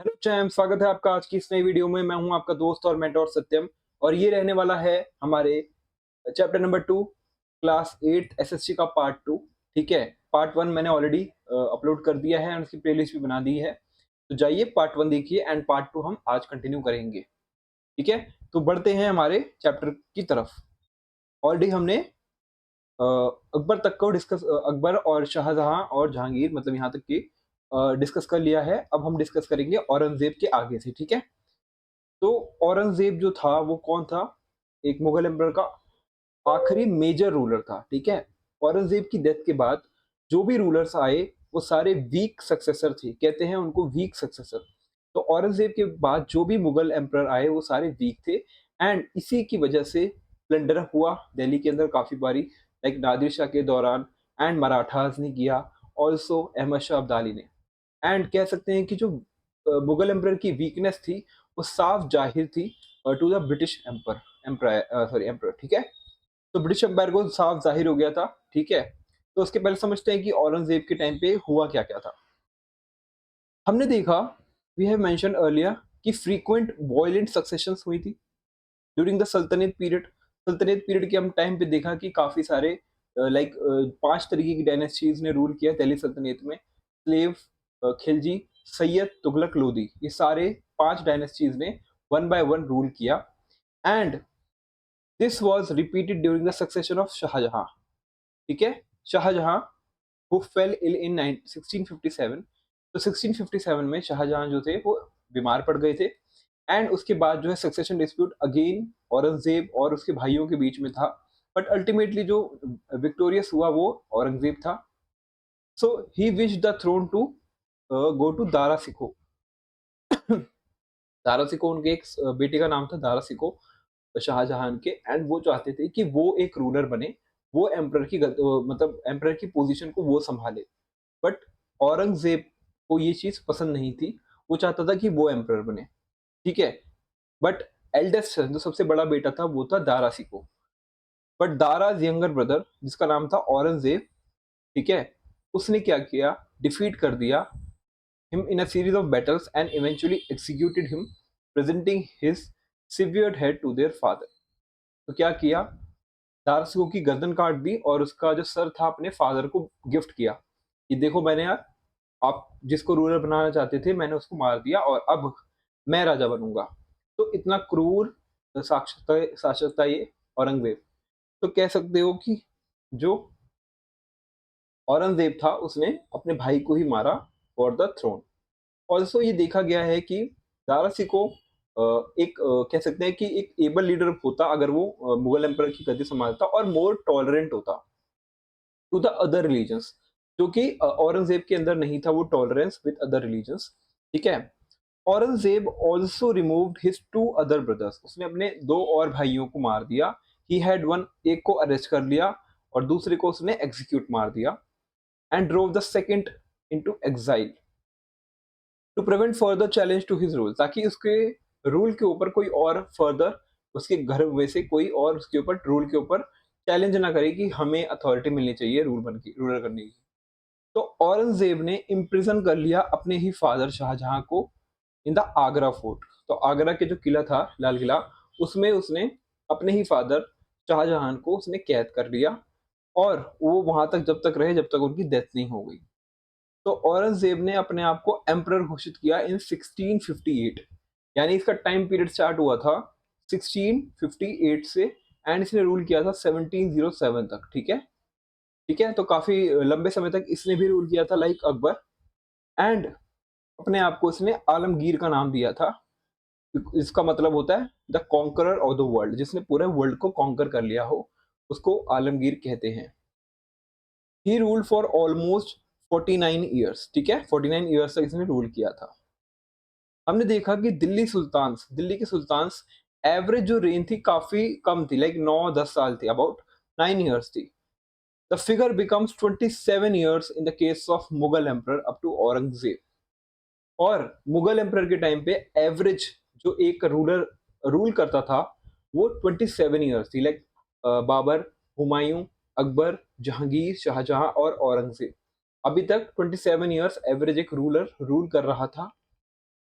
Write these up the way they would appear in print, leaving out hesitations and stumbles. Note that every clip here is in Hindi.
हेलो चैम, स्वागत है आपका आज की इस नई वीडियो में। मैं हूं आपका दोस्त और मेंटोर सत्यम और ये रहने वाला है हमारे चैप्टर नंबर 2 क्लास 8 एसएससी का पार्ट 2। ठीक है, पार्ट 1 मैंने ऑलरेडी अपलोड कर दिया है और उसकी प्लेलिस्ट भी बना दी है। तो जाइए पार्ट 1 देखिए एंड पार्ट 2 हम आज कंटिन्यू करेंगे। ठीक है, तो बढ़ते हैं हमारे चैप्टर की तरफ। ऑलरेडी हमने अ, अकबर तक को डिस्कस अकबर और शाहजहां और जहांगीर मतलब यहाँ तक की डिस्कस कर लिया है। अब हम डिस्कस करेंगे औरंगजेब के आगे से। ठीक है, तो औरंगजेब जो था वो कौन था? एक मुगल एम्परर का आखिरी मेजर रूलर था। ठीक है, औरंगजेब की डेथ के बाद जो भी रूलर्स आए वो सारे वीक सक्सेसर थे, कहते हैं उनको वीक सक्सेसर। तो औरंगजेब के बाद जो भी मुगल एम्परर आए वो सारे वीक थे एंड इसी की वजह से प्लंडर हुआ दिल्ली के अंदर काफी बारी, लाइक नादिर शाह के दौरान एंड मराठास ने किया, ऑल्सो अहमद शाह अब्दाली ने। एंड कह सकते हैं कि जो मुगल एम्परर की वीकनेस थी वो साफ जाहिर थी to the British emper empire sorry emper. ठीक है, तो ब्रिटिश एम्पायर को साफ जाहिर हो गया था। ठीक है, तो उसके पहले समझते हैं कि औरंगजेब के टाइम पे हुआ क्या क्या था। हमने देखा, वी हैव मेंशन अर्लियर कि फ्रीक्वेंट वॉयलेंट सक्सेशंस हुई थी ड्यूरिंग द सल्तनत पीरियड। सल्तनत पीरियड के हम टाइम पे देखा कि काफी सारे लाइक 5 तरीके की डायनेस्टीज ने रूल किया दिल्ली सल्तनत में। स्लेव, खिलजी, सैयद, तुगलक, लोधी, ये सारे 5 डायनेस्टीज ने वन बाय वन रूल किया and this was repeated during the succession of Shah Jahan. ठीक है, Shah Jahan who fell ill in 1657। तो 1657 में शाहजहां जो थे वो बीमार पड़ गए थे एंड उसके बाद जो है सक्सेशन डिस्प्यूट अगेन औरंगजेब और उसके भाइयों के बीच में था। बट अल्टीमेटली जो विक्टोरियस हुआ वो औरंगजेब था। So he wish the throne to go to Dara Shikoh. Dara Shikoh उनके एक बेटे का नाम था, दारा सिको शाहजहां के, एंड वो चाहते थे कि वो एक रूलर बने, वो एम्परर की मतलब एम्परर की पोजीशन को वो संभाले। बट औरंगजेब को ये चीज पसंद नहीं थी, वो चाहता था कि वो एम्परर बने। ठीक है, बट एल्डेस्ट जो सबसे बड़ा बेटा था वो था Dara सिको। But Daraz younger brother जिसका नाम था औरंगजेब, ठीक है, उसने क्या किया, डिफीट कर दिया him in a series of battles and eventually executed him, presenting his severed head to their father। तो क्या किया, दारसिको की गर्दन काट दी और उसका जो सर था अपने फादर को गिफ्ट किया कि देखो मैंने यार, आप जिसको रूलर बनाना चाहते थे मैंने उसको मार दिया और अब मैं राजा बनूंगा। तो इतना क्रूर साक्षरता ये औरंगजेब। तो कह सकते हो कि जो औरंगजेब था उसने अपने भाई को ही मारा फॉर द थ्रोन। ऑल्सो ये देखा गया है कि दारा सिको एक कह सकते हैं कि एक एबल लीडर होता अगर वो मुगल एम्पायर की गद्दी संभालता और मोर टॉलरेंट होता टू द अदर रिलीजन्स, जो कि औरंगजेब के अंदर नहीं था वो टॉलरेंस विद अदर रिलीजन्स। ठीक है, Aurangzeb also removed his 2 other brothers, उसने अपने 2 और भाइयों को मार दिया। ही हैड वन, एक को अरेस्ट कर लिया और दूसरे को उसने एग्जीक्यूट मार दिया and drove the second into exile to prevent further challenge to his rule, ताकि उसके रूल के ऊपर कोई और फर्दर उसके घर में से कोई और उसके ऊपर रूल के ऊपर चैलेंज ना करे कि हमें अथॉरिटी मिलनी चाहिए रूलर करने की। तो औरंगजेब ने इम्प्रिजन कर लिया अपने ही फादर शाहजहां को इन द आगरा फोर्ट। तो आगरा के जो किला था लाल किला, उसमें उसने अपने ही फादर शाहजहां को उसने कैद कर लिया और वो वहां तक जब तक रहे जब तक उनकी डेथ नहीं हो गई। तो औरंगजेब ने अपने आप को एम्परर घोषित किया इन 1658, यानी इसका टाइम पीरियड स्टार्ट हुआ था 1658 से एंड इसने रूल किया था 1707 तक। ठीक है, ठीक है, तो काफी लंबे समय तक इसने भी रूल किया था लाइक अकबर। एंड अपने आप को इसने आलमगीर का नाम दिया था। इसका मतलब होता है the conqueror of the world, जिसने पूरे वर्ल्ड को कॉन्कर कर लिया हो उसको आलमगीर कहते हैं। He ruled for almost 49 years. ठीक है, 49 ईयर्स तक इसने रूल किया था। हमने देखा कि दिल्ली के सुल्तान्स एवरेज जो रेंज थी काफी कम थी, लाइक 9-10 साल थी, अबाउट 9 ईयर्स थी। The figure becomes 27 years in the case of Mughal emperor up to Aurangzeb. और मुगल एम्परर के टाइम पे एवरेज जो एक रूलर रूल करता था वो 27 ईयर्स थी, लाइक बाबर, हुमायूं, अकबर, जहांगीर, शाहजहां और औरंगजेब। अभी तक 27 ईयर्स एवरेज एक रूलर रूल कर रहा था।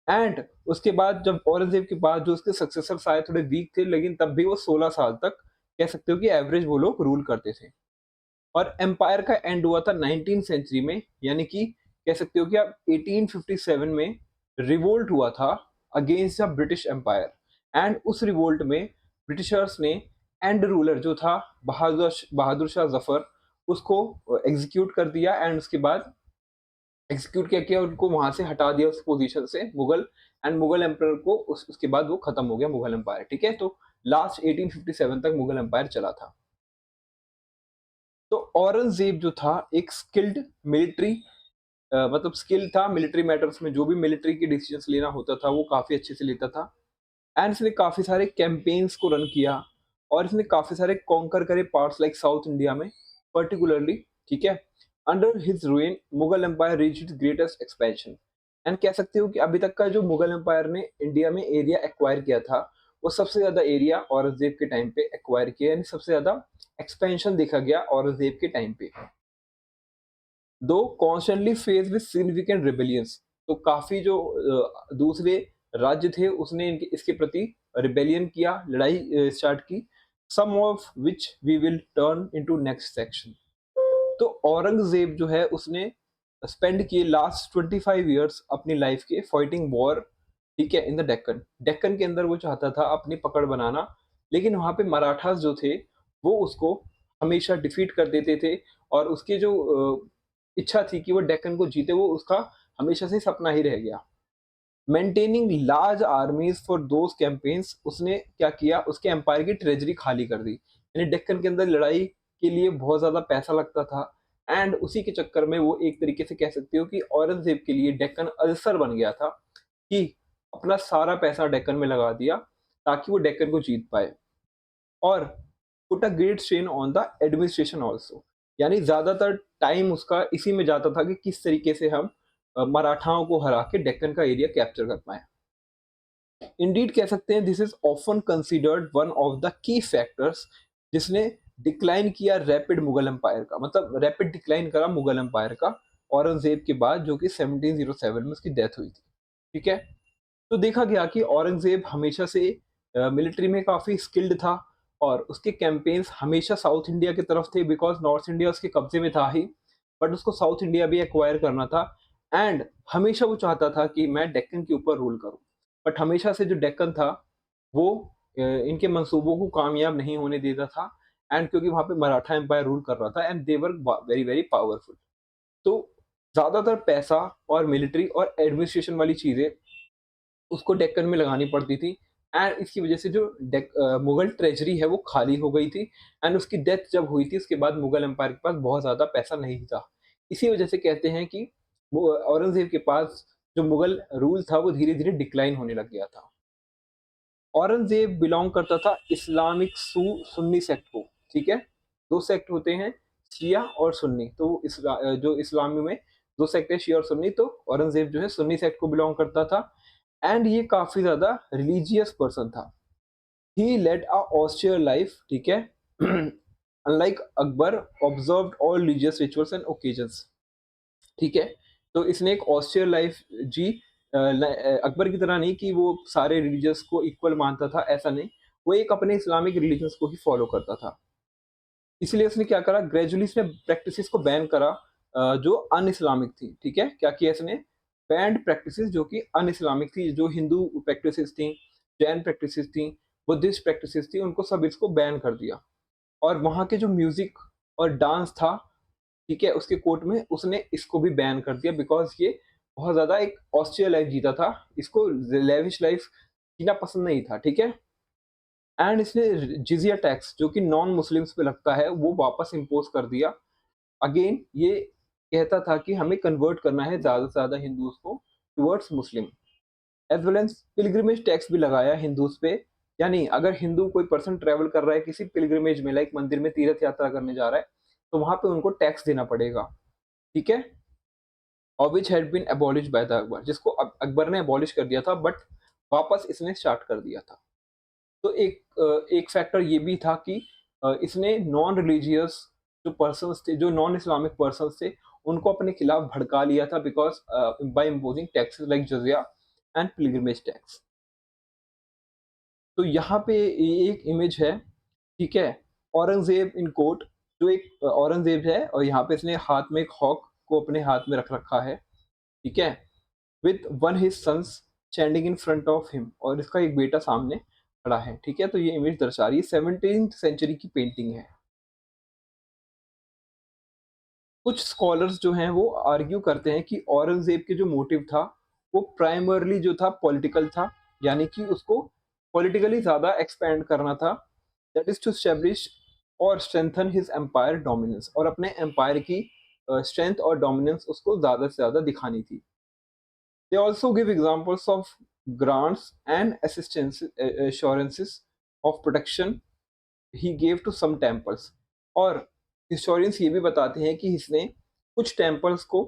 एंड उसके बाद जब औरंगजेब के बाद जो उसके सक्सेसर्स आए थोड़े वीक थे, लेकिन तब भी वो 16 साल तक कह सकते हो कि एवरेज वो लोग रूल करते थे। और एम्पायर का एंड हुआ था 19th सेंचुरी में, यानी कि कह सकते हो कि आप 1857 में रिवोल्ट हुआ था against the British empire. And उस रिवोल्ट में ब्रिटिशर्स ने एंड रूलर जो था बहादुर शाह जफर, उसको एग्जीक्यूट कर दिया। एंड उसके बाद एग्जीक्यूट क्या किया, उनको वहां से हटा दिया उस पोजीशन से मुगल। एंड मुगल एम्पायर को उसके बाद वो खत्म हो गया मुगल एम्पायर। ठीक है, तो लास्ट 1857 तक मुगल एम्पायर चला था। तो औरंगजेब जो था एक स्किल्ड मिलिट्री, मतलब स्किल था मिलिट्री मैटर्स में, जो भी मिलिट्री की डिसीजंस लेना होता था वो काफी अच्छे से लेता था। एंड इसने काफी सारे कैंपेन्स को रन किया, और इसने काफी सारे कॉन्कर करे पार्ट्स लाइक साउथ इंडिया में पर्टिकुलरली। ठीक है, under his reign Mughal empire reach its greatest expansion. And कह सकते हो कि अभी तक का जो मुगल एम्पायर ने इंडिया में एरिया एक्वायर किया था, वो सबसे ज्यादा एरिया औरंगजेब के टाइम पे एक्वायर किया, यानी सबसे ज्यादा एक्सपेंशन देखा गया औरंगजेब के टाइम पे। दो constantly face with significant rebellions, तो काफी जो दूसरे राज्य थे उसने इसके प्रति रिबेलियन किया, लड़ाई स्टार्ट की। Some of which we will turn into next section. तो औरंगजेब जो है उसने स्पेंड किए लास्ट 25 ईयर्स अपनी लाइफ के फाइटिंग वॉर। ठीक है, इन द डेक्कन, डेक्कन के अंदर वो चाहता था अपनी पकड़ बनाना, लेकिन वहां पे मराठास जो थे वो उसको हमेशा डिफीट कर देते थे। और उसकी जो इच्छा थी कि वो डेक्कन को जीते, वो उसका हमेशा से सपना ही रह गया। Maintaining large आर्मीज for those campaigns, उसने क्या किया, उसके एम्पायर की ट्रेजरी खाली कर दी, यानी डेक्कन के अंदर लड़ाई के लिए बहुत ज्यादा पैसा लगता था। एंड उसी के चक्कर में वो एक तरीके से कह सकते हो कि औरंगजेब के लिए डेक्कन अल्सर बन गया था, कि अपना सारा पैसा डेक्कन में लगा दिया ताकि वो डेक्कन को जीत पाए। और put a great strain on the administration also, यानी ज्यादातर टाइम उसका इसी में जाता था कि किस तरीके से हम मराठाओं को हरा के डेक्कन का एरिया कैप्चर कर पाए। इंडीड कह सकते हैं this is often considered one of the key factors जिसने डिक्लाइन किया रैपिड मुगल एम्पायर का, मतलब रैपिड डिक्लाइन करा मुगल एम्पायर का औरंगजेब के बाद, जो कि 1707 में उसकी डेथ हुई थी। ठीक है, तो देखा गया कि औरंगजेब हमेशा से मिलिट्री में काफी स्किल्ड था, और उसके कैंपेन्स हमेशा साउथ इंडिया की तरफ थे, बिकॉज नॉर्थ इंडिया उसके कब्जे में था ही, बट उसको साउथ इंडिया भी एक्वायर करना था। एंड हमेशा वो चाहता था कि मैं डेक्कन के ऊपर रूल करूं, बट हमेशा से जो डेक्कन था वो इनके मंसूबों को कामयाब नहीं होने देता था। एंड क्योंकि वहां पे मराठा एम्पायर रूल कर रहा था, and they were very very powerful, तो ज्यादातर पैसा और मिलिट्री और एडमिनिस्ट्रेशन वाली चीजें उसको डेक्कन में लगानी पड़ती थी। एंड इसकी वजह से जो मुगल ट्रेजरी है वो खाली हो गई थी। एंड उसकी डेथ जब हुई थी उसके बाद मुगल एम्पायर के पास बहुत ज्यादा पैसा नहीं था। इसी वजह से कहते हैं कि औरंगजेब के पास जो मुगल रूल था वो धीरे धीरे डिक्लाइन होने लग गया था। औरंगजेब बिलोंग करता था इस्लामिक सुन्नी सेक्ट को। ठीक है, दो सेक्ट होते हैं, शिया और सुन्नी। तो जो इस्लामी में दो सेक्ट है, शिया और सुन्नी, तो औरंगजेब जो है सुन्नी सेक्ट को बिलोंग करता था। एंड ये काफी ज्यादा रिलीजियस पर्सन था। ही लेड अ ऑस्टियर लाइफ। ठीक है, unlike Akbar observed all religious rituals and occasions. ठीक है, तो इसने एक ऑस्टियर लाइफ जी। अकबर की तरह नहीं कि वो सारे रिलीजियस को इक्वल मानता था, ऐसा नहीं, वो एक अपने इस्लामिक रिलीजन्स को ही फॉलो करता था। इसलिए उसने क्या करा, ग्रेजुअली इसने प्रैक्टिसेस को बैन करा जो अन इस्लामिक थी। ठीक है, क्या किया इसने, बैंड प्रैक्टिसेस जो कि अन इस्लामिक थी, जो हिंदू प्रैक्टिसेस थी, जैन प्रैक्टिसेस थी, बुद्धिस्ट प्रैक्टिसेस थी, उनको सब इसको बैन कर दिया। और वहाँ के जो म्यूजिक और डांस था, ठीक है, उसके कोर्ट में उसने इसको भी बैन कर दिया, बिकॉज ये बहुत ज्यादा एक ऑस्ट्रिया लाइफ जीता था, इसको लेविश लाइफ जीना पसंद नहीं था। ठीक है, एंड इसने जिजिया टैक्स जो कि नॉन मुस्लिम्स पे लगता है वो वापस इम्पोज कर दिया। अगेन ये कहता था कि हमें कन्वर्ट करना है ज्यादा से ज्यादा हिंदूज को towards Muslim. As well as pilgrimage tax भी लगाया हिंदूज पे, यानी अगर हिंदू कोई पर्सन ट्रेवल कर रहा है किसी पिलग्रिमेज में, लाइक मंदिर में तीर्थ यात्रा करने जा रहा है, तो वहां पे उनको टैक्स देना पड़ेगा। ठीक है, और which had been abolish by the Akbar, जिसको अकबर ने एबॉलिश कर दिया था, बट वापस इसने स्टार्ट कर दिया था। तो एक फैक्टर ये भी था कि इसने नॉन रिलीजियस जो पर्सन्स थे, जो नॉन इस्लामिक पर्सन्स थे, उनको अपने खिलाफ भड़का लिया था, because by imposing taxes like jizya and pilgrimage tax. तो यहाँ पे ये एक इमेज है, ठीक है? औरंगज़ेब इन कोर्ट, जो एक औरंगज़ेब है और यहाँ पे इसने हाथ में एक हॉक को अपने हाथ में रख रखा है, ठीक है? With one his sons standing in front of him, और इसका एक बेटा सामने खड़ा है, ठीक है? तो ये इमेज दर्शा रही है 17th सेंचुरी की पेंटिंग है। कुछ स्कॉलर्स जो हैं वो आर्ग्यू करते हैं कि औरंगज़ेब के जो मोटिव था, वो प्राइमरली जो था पॉलिटिकल था, यानी कि उसको पॉलिटिकली ज़्यादा एक्सपैंड करना था, दैट इज़ टू एस्टैब्लिश और स्ट्रेंथन हिज एम्पायर डोमिनेंस, और अपने एम्पायर की स्ट्रेंथ और डोमिनेंस उसको ज़्यादा से ज़्यादा दिखानी थी। They also give examples of grants and assistance assurances of protection he gave to some temples, और historians ये भी बताते हैं कि इसने कुछ temples को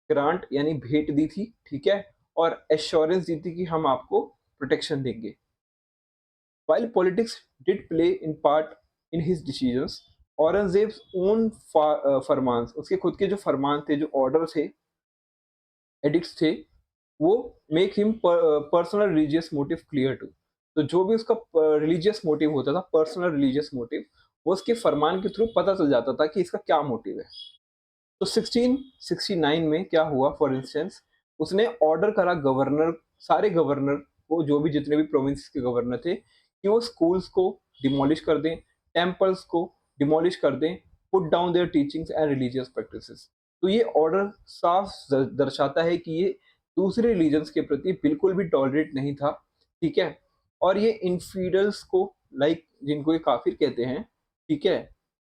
ग्रांट यानी भेंट दी थी, ठीक है, और एश्योरेंस दी थी कि हम आपको प्रोटेक्शन देंगे। While politics did play in part in his decisions, Aurangzeb's own farman, उसके खुद के जो फरमान थे, जो ऑर्डर थे, एडिक्ट्स थे, वो make him personal religious motive clear too. तो जो भी उसका रिलीजियस मोटिव होता था, पर्सनल रिलीजियस मोटिव, वो उसके फरमान के थ्रू पता चल जाता था कि इसका क्या मोटिव है। तो 1669 में क्या हुआ, फॉर इंस्टेंस, उसने ऑर्डर करा गवर्नर, सारे गवर्नर को, जो भी जितने भी प्रोविंस के गवर्नर थे, कि वो स्कूल्स को डिमोलिश कर दें, टेम्पल्स को डिमोलिश कर दें, put down their teachings and religious practices. तो ये ऑर्डर साफ दर्शाता है कि ये दूसरे रिलीजन्स के प्रति बिल्कुल भी टॉलरेट नहीं था, ठीक है? और ये इन्फीडल्स को, लाइक जिनको ये काफिर कहते हैं, ठीक है,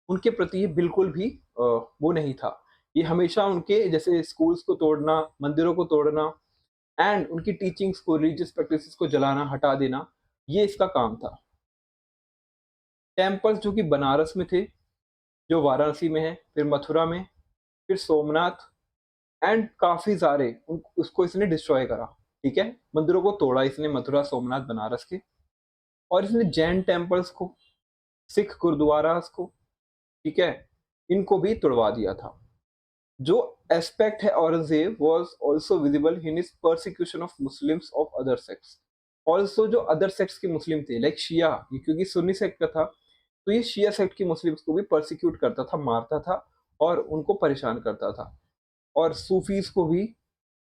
उनके प्रति ये बिल्कुल भी वो नहीं था। ये हमेशा उनके जैसे स्कूल्स को तोड़ना, मंदिरों को तोड़ना एंड उनकी टीचिंग्स को, रिलीजियस प्रैक्टिसेस को जलाना, हटा देना, ये इसका काम था। टेम्पल्स जो कि बनारस में थे, जो वाराणसी में है, फिर मथुरा में, फिर सोमनाथ एंड काफ़ी सारे उन उसको इसने डिस्ट्रॉय करा, ठीक है? मंदिरों को तोड़ा इसने, मथुरा, सोमनाथ, बनारस के, और इसने जैन टेम्पल्स को, सिख गुरुद्वारास को, ठीक है? इनको भी तुड़वा दिया था। जो एस्पेक्ट है Aurangzeb was also visible in his persecution of Muslims of other sects. Also जो अदर सेक्ट्स के मुस्लिम थे, लाइक शिया, ये क्योंकि सुन्नी सेक्ट का था, तो ये शिया सेक्ट के मुस्लिम्स को भी परसिक्यूट करता था, मारता था और उनको परेशान करता था। और सूफीज को भी,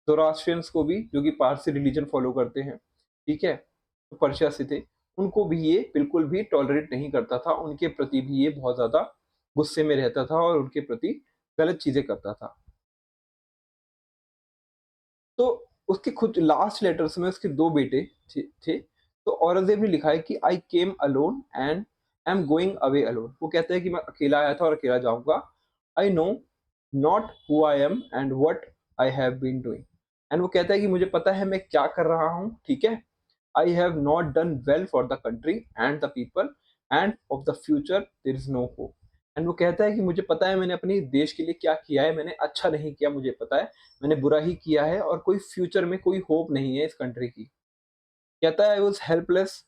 ज़ोरास्ट्रियंस को भी, जो कि पारसी रिलीजन फॉलो करते हैं, ठीक है? तो पर्शिया से थे, उनको भी ये बिल्कुल भी टॉलरेट नहीं करता था, उनके प्रति भी ये बहुत ज़्यादा गुस्से में रहता था और उनके प्रति गलत चीज़ें करता था। तो उसके खुद लास्ट लेटर्स में उसके 2 बेटे थे। तो औरंगज़ेब ने लिखा है कि I came alone and I am going away alone. वो कहता है कि मैं अकेला आया था और अकेला जाऊँगा। I know not who I am and what I have been doing. And वो कहता है कि मुझे पता है मैं क्या कर रहा हूँ, ठीक है? I have not done well for the country and the people and of the future there is no hope. And वो कहता है कि मुझे पता है मैंने अपने देश के लिए क्या किया है, मैंने अच्छा नहीं किया, मुझे पता है, मैंने बुरा ही किया है और कोई फ्यूचर में कोई होप नहीं है इस कंट्री की। कहता है I was helpless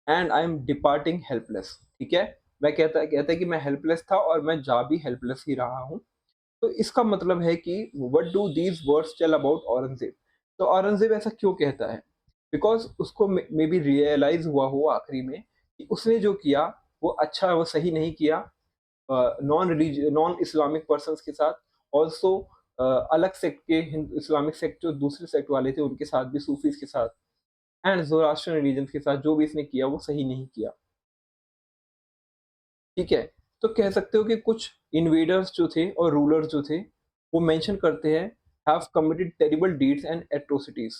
and I M departing helpless, ठीक है? मैं कहता है कि मैं हेल्पलेस था और मैं जा भी हेल्पलेस ही रहा हूँ। तो इसका मतलब है कि what do these words tell about Aurangzeb? तो औरंगज़ेब ऐसा क्यों कहता है? बिकॉज़ उसको मे बी रियलाइज़ हुआ हो आखिरी में कि उसने जो किया वो अच्छा, वो सही नहीं किया। नॉन इस्लामिक पर्सन्स के साथ, ऑल्सो अलग सेक्ट के इस्लामिक सेक्ट, जो दूसरे सेक्ट वाले थे उनके साथ भी, सूफीज के साथ एंड ज़ोरास्ट्रियन रिलीजन के साथ जो भी इसने किया वो सही नहीं किया, ठीक है? तो कह सकते हो कि कुछ इन्वेडर्स जो थे और रूलर्स जो थे, वो मेंशन करते हैं have committed terrible deeds and atrocities.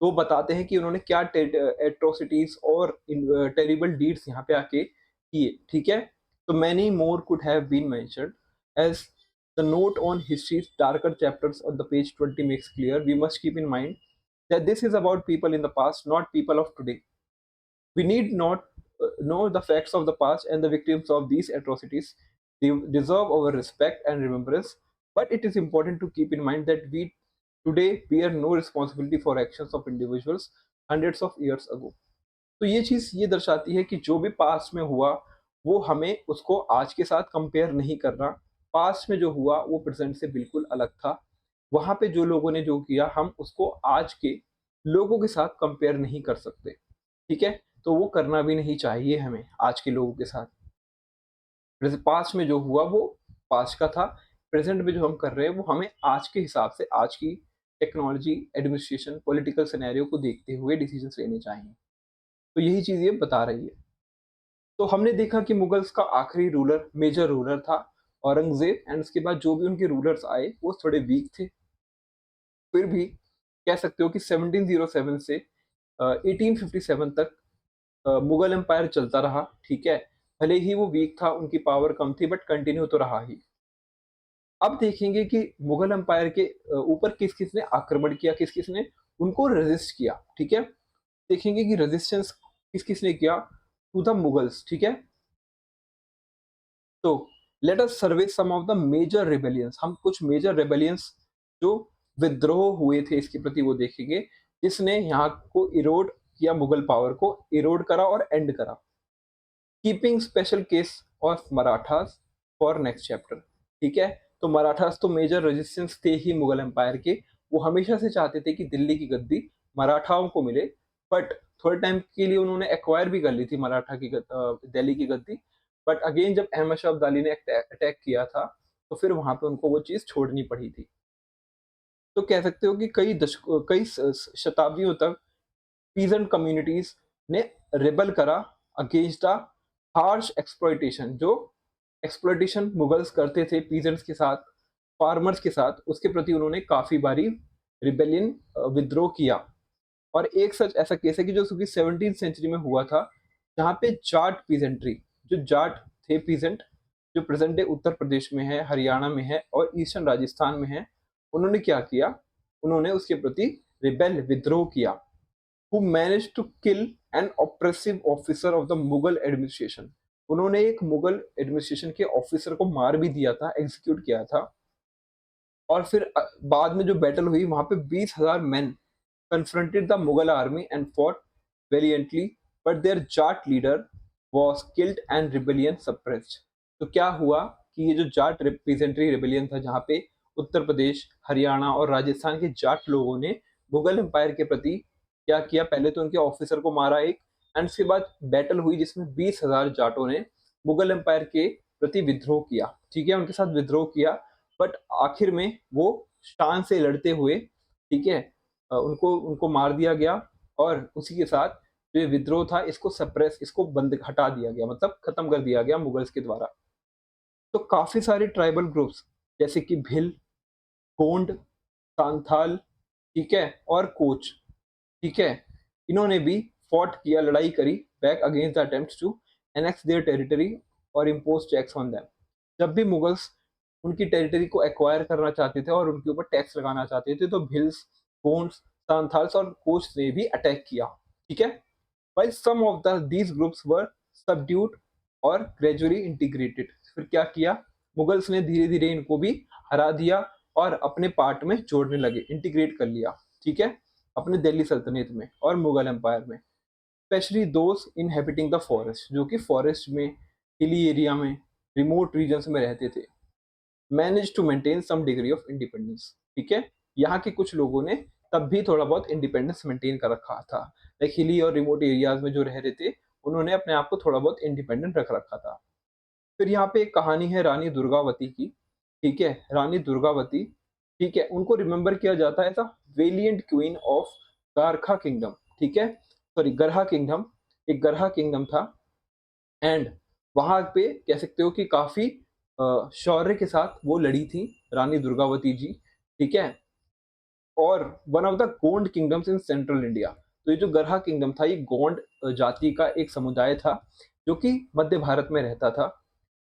तो बताते हैं कि उन्होंने क्या एट्रोसिटीज और टेरिबल डीड्स यहाँ पे आके किए, ठीक है? तो many more could have been mentioned as the note on histories darker chapters on the page 20 makes clear. We must keep in mind that this is about people in the past, not people of today. We need not know the facts of the past, and the victims of these atrocities they deserve our respect and remembrance. But it is important to keep in mind that we today bear no responsibility for actions of individuals hundreds of years ago. तो ये चीज़ ये दर्शाती है कि जो भी पास्ट में हुआ वो हमें उसको आज के साथ कंपेयर नहीं करना। पास्ट में जो हुआ वो प्रेजेंट से बिल्कुल अलग था। वहाँ पे जो लोगों ने जो किया हम उसको आज के लोगों के साथ कंपेयर नहीं कर सकते, ठीक है? तो वो करना भी नहीं चाहिए हमें आज के लोगों के साथ। जैसे पास्ट में जो हुआ वो पास्ट का था, प्रेज़ेंट में जो हम कर रहे हैं वो हमें आज के हिसाब से, आज की टेक्नोलॉजी, एडमिनिस्ट्रेशन, पॉलिटिकल सिनेरियो को देखते हुए डिसीज़न्स लेने चाहिए। तो यही चीज़ ये बता रही है। तो हमने देखा कि मुगल्स का आखिरी रूलर, मेजर रूलर था औरंगज़ेब, एंड उसके बाद जो भी उनके रूलर्स आए वो थोड़े वीक थे। फिर भी कह सकते हो कि 1707 से 1857 तक मुगल एम्पायर चलता रहा, ठीक है? भले ही वो वीक था, उनकी पावर कम थी, बट कंटिन्यू तो रहा ही। अब देखेंगे कि मुगल एम्पायर के ऊपर किस-किस ने आक्रमण किया, किस-किस ने उनको रेज़िस्ट किया, ठीक है? देखेंगे कि रेज़िस्टेंस किस-किस ने किया टू द मुगल्स, ठीक है? तो let us survey some of the major rebellions. हम कुछ मेजर रिबेलियंस जो विद्रोह हुए थे इसके प्रति वो देखेंगे, जिसने यहाँ को इरोड किया, मुगल पावर को इरोड करा और एंड करा। Keeping special case of Marathas for next chapter, ठीक है? तो मराठास तो मेजर रेजिस्टेंस थे ही मुगल एम्पायर के। वो हमेशा से चाहते थे कि दिल्ली की गद्दी मराठाओं को मिले, बट थोड़े टाइम के लिए उन्होंने एक्वायर भी कर ली थी दिल्ली की गद्दी। बट अगेन जब अहमद शाह अब्दाली ने अटैक किया था, तो फिर वहां पे उनको वो चीज छोड़नी पड़ी थी। तो कह सकते हो कि कई शताब्दियों तक पीजेंट कम्युनिटीज ने रिबल करा अगेंस्ट द हार्श एक्सप्लॉइटेशन। जो एक्सप्लॉइटेशन मुगल्स करते थे पीजेंट्स के साथ, फार्मर्स के साथ, उसके प्रति उन्होंने काफी बारी रिबेलियन, विद्रोह किया। और एक सच ऐसा केस है कि जो 17th सेंचुरी में हुआ था, जहाँ पे जाट पीजेंट्री, जो जाट थे पीजेंट, जो प्रेजेंट डे उत्तर प्रदेश में है, हरियाणा में है और ईस्टर्न राजस्थान में है, उन्होंने क्या किया, उन्होंने उसके प्रति रिबेल, विद्रोह किया। who managed to kill an oppressive officer of the Mughal administration. उन्होंने एक मुगल एडमिनिस्ट्रेशन के ऑफिसर को मार भी दिया था, एग्जीक्यूट किया था। और फिर बाद में जो बैटल हुई वहां पे 20,000 man confronted the Mughal army and fought valiantly, but their Jat leader was killed and rebellion suppressed। तो क्या हुआ कि ये जो जाट रिप्रेजेंटरी रिबेलियन था, जहाँ पे उत्तर प्रदेश, हरियाणा और राजस्थान के जाट लोगों ने मुगल एम्पायर के प्रति क्या किया, पहले तो उनके ऑफिसर को मारा एक, एंड उसके बाद बैटल हुई जिसमें 20,000 जाटों ने मुगल एम्पायर के प्रति विद्रोह किया, ठीक है, उनके साथ विद्रोह किया। बट आखिर में वो शान से लड़ते हुए, ठीक है, उनको उनको मार दिया गया। और उसी के साथ जो ये विद्रोह था इसको सप्रेस, इसको बंद हटा दिया गया, मतलब खत्म कर दिया गया मुगल्स के द्वारा। तो काफी सारे ट्राइबल ग्रुप्स जैसे कि भिल, गोंड, सांथाल, ठीक है, और कोच, ठीक है, इन्होंने भी फॉट किया, लड़ाई करी back against the attempts to annex their territory और इम्पोज टैक्स ऑन देम। जब भी मुगल्स उनकी टेरिटरी को एक्वायर करना चाहते थे और उनके ऊपर टैक्स लगाना चाहते थे, तो भिल्स, गोंड्स, सांथाल्स और कोच ने भी अटैक किया, ठीक है। while some of these groups were subdued और gradually integrated। फिर क्या किया, मुगल्स ने धीरे धीरे इनको भी हरा दिया और अपने पार्ट में जोड़ने लगे, इंटीग्रेट कर लिया, ठीक है, अपने दिल्ली सल्तनत में और मुगल एम्पायर में। Specially those inhabiting the forest, जो कि फॉरेस्ट में, हिली एरिया में, रिमोट रीजन्स में रहते थे, manage to maintain some degree of independence, ठीक है। यहाँ के कुछ लोगों ने तब भी थोड़ा बहुत इंडिपेंडेंस मेंटेन कर रखा था, लाइक हिली और रिमोट एरियाज में जो रह रहे थे, उन्होंने अपने आप को थोड़ा बहुत इंडिपेंडेंट रख रखा था। फिर यहाँ पे एक कहानी है रानी दुर्गावती की, ठीक है, रानी दुर्गावती, ठीक है, उनको रिमेम्बर किया जाता है as a valiant queen of Garha kingdom, ठीक है, सॉरी गरहा किंगडम, एक गरहा किंगडम था। एंड वहां पे कह सकते हो कि काफी शौर्य के साथ वो लड़ी थी रानी दुर्गावती जी, ठीक है। और one of the Gond kingdoms in central India. तो ये जो गरहा किंगडम था, ये गोंड जाति का एक समुदाय था जो कि मध्य भारत में रहता था।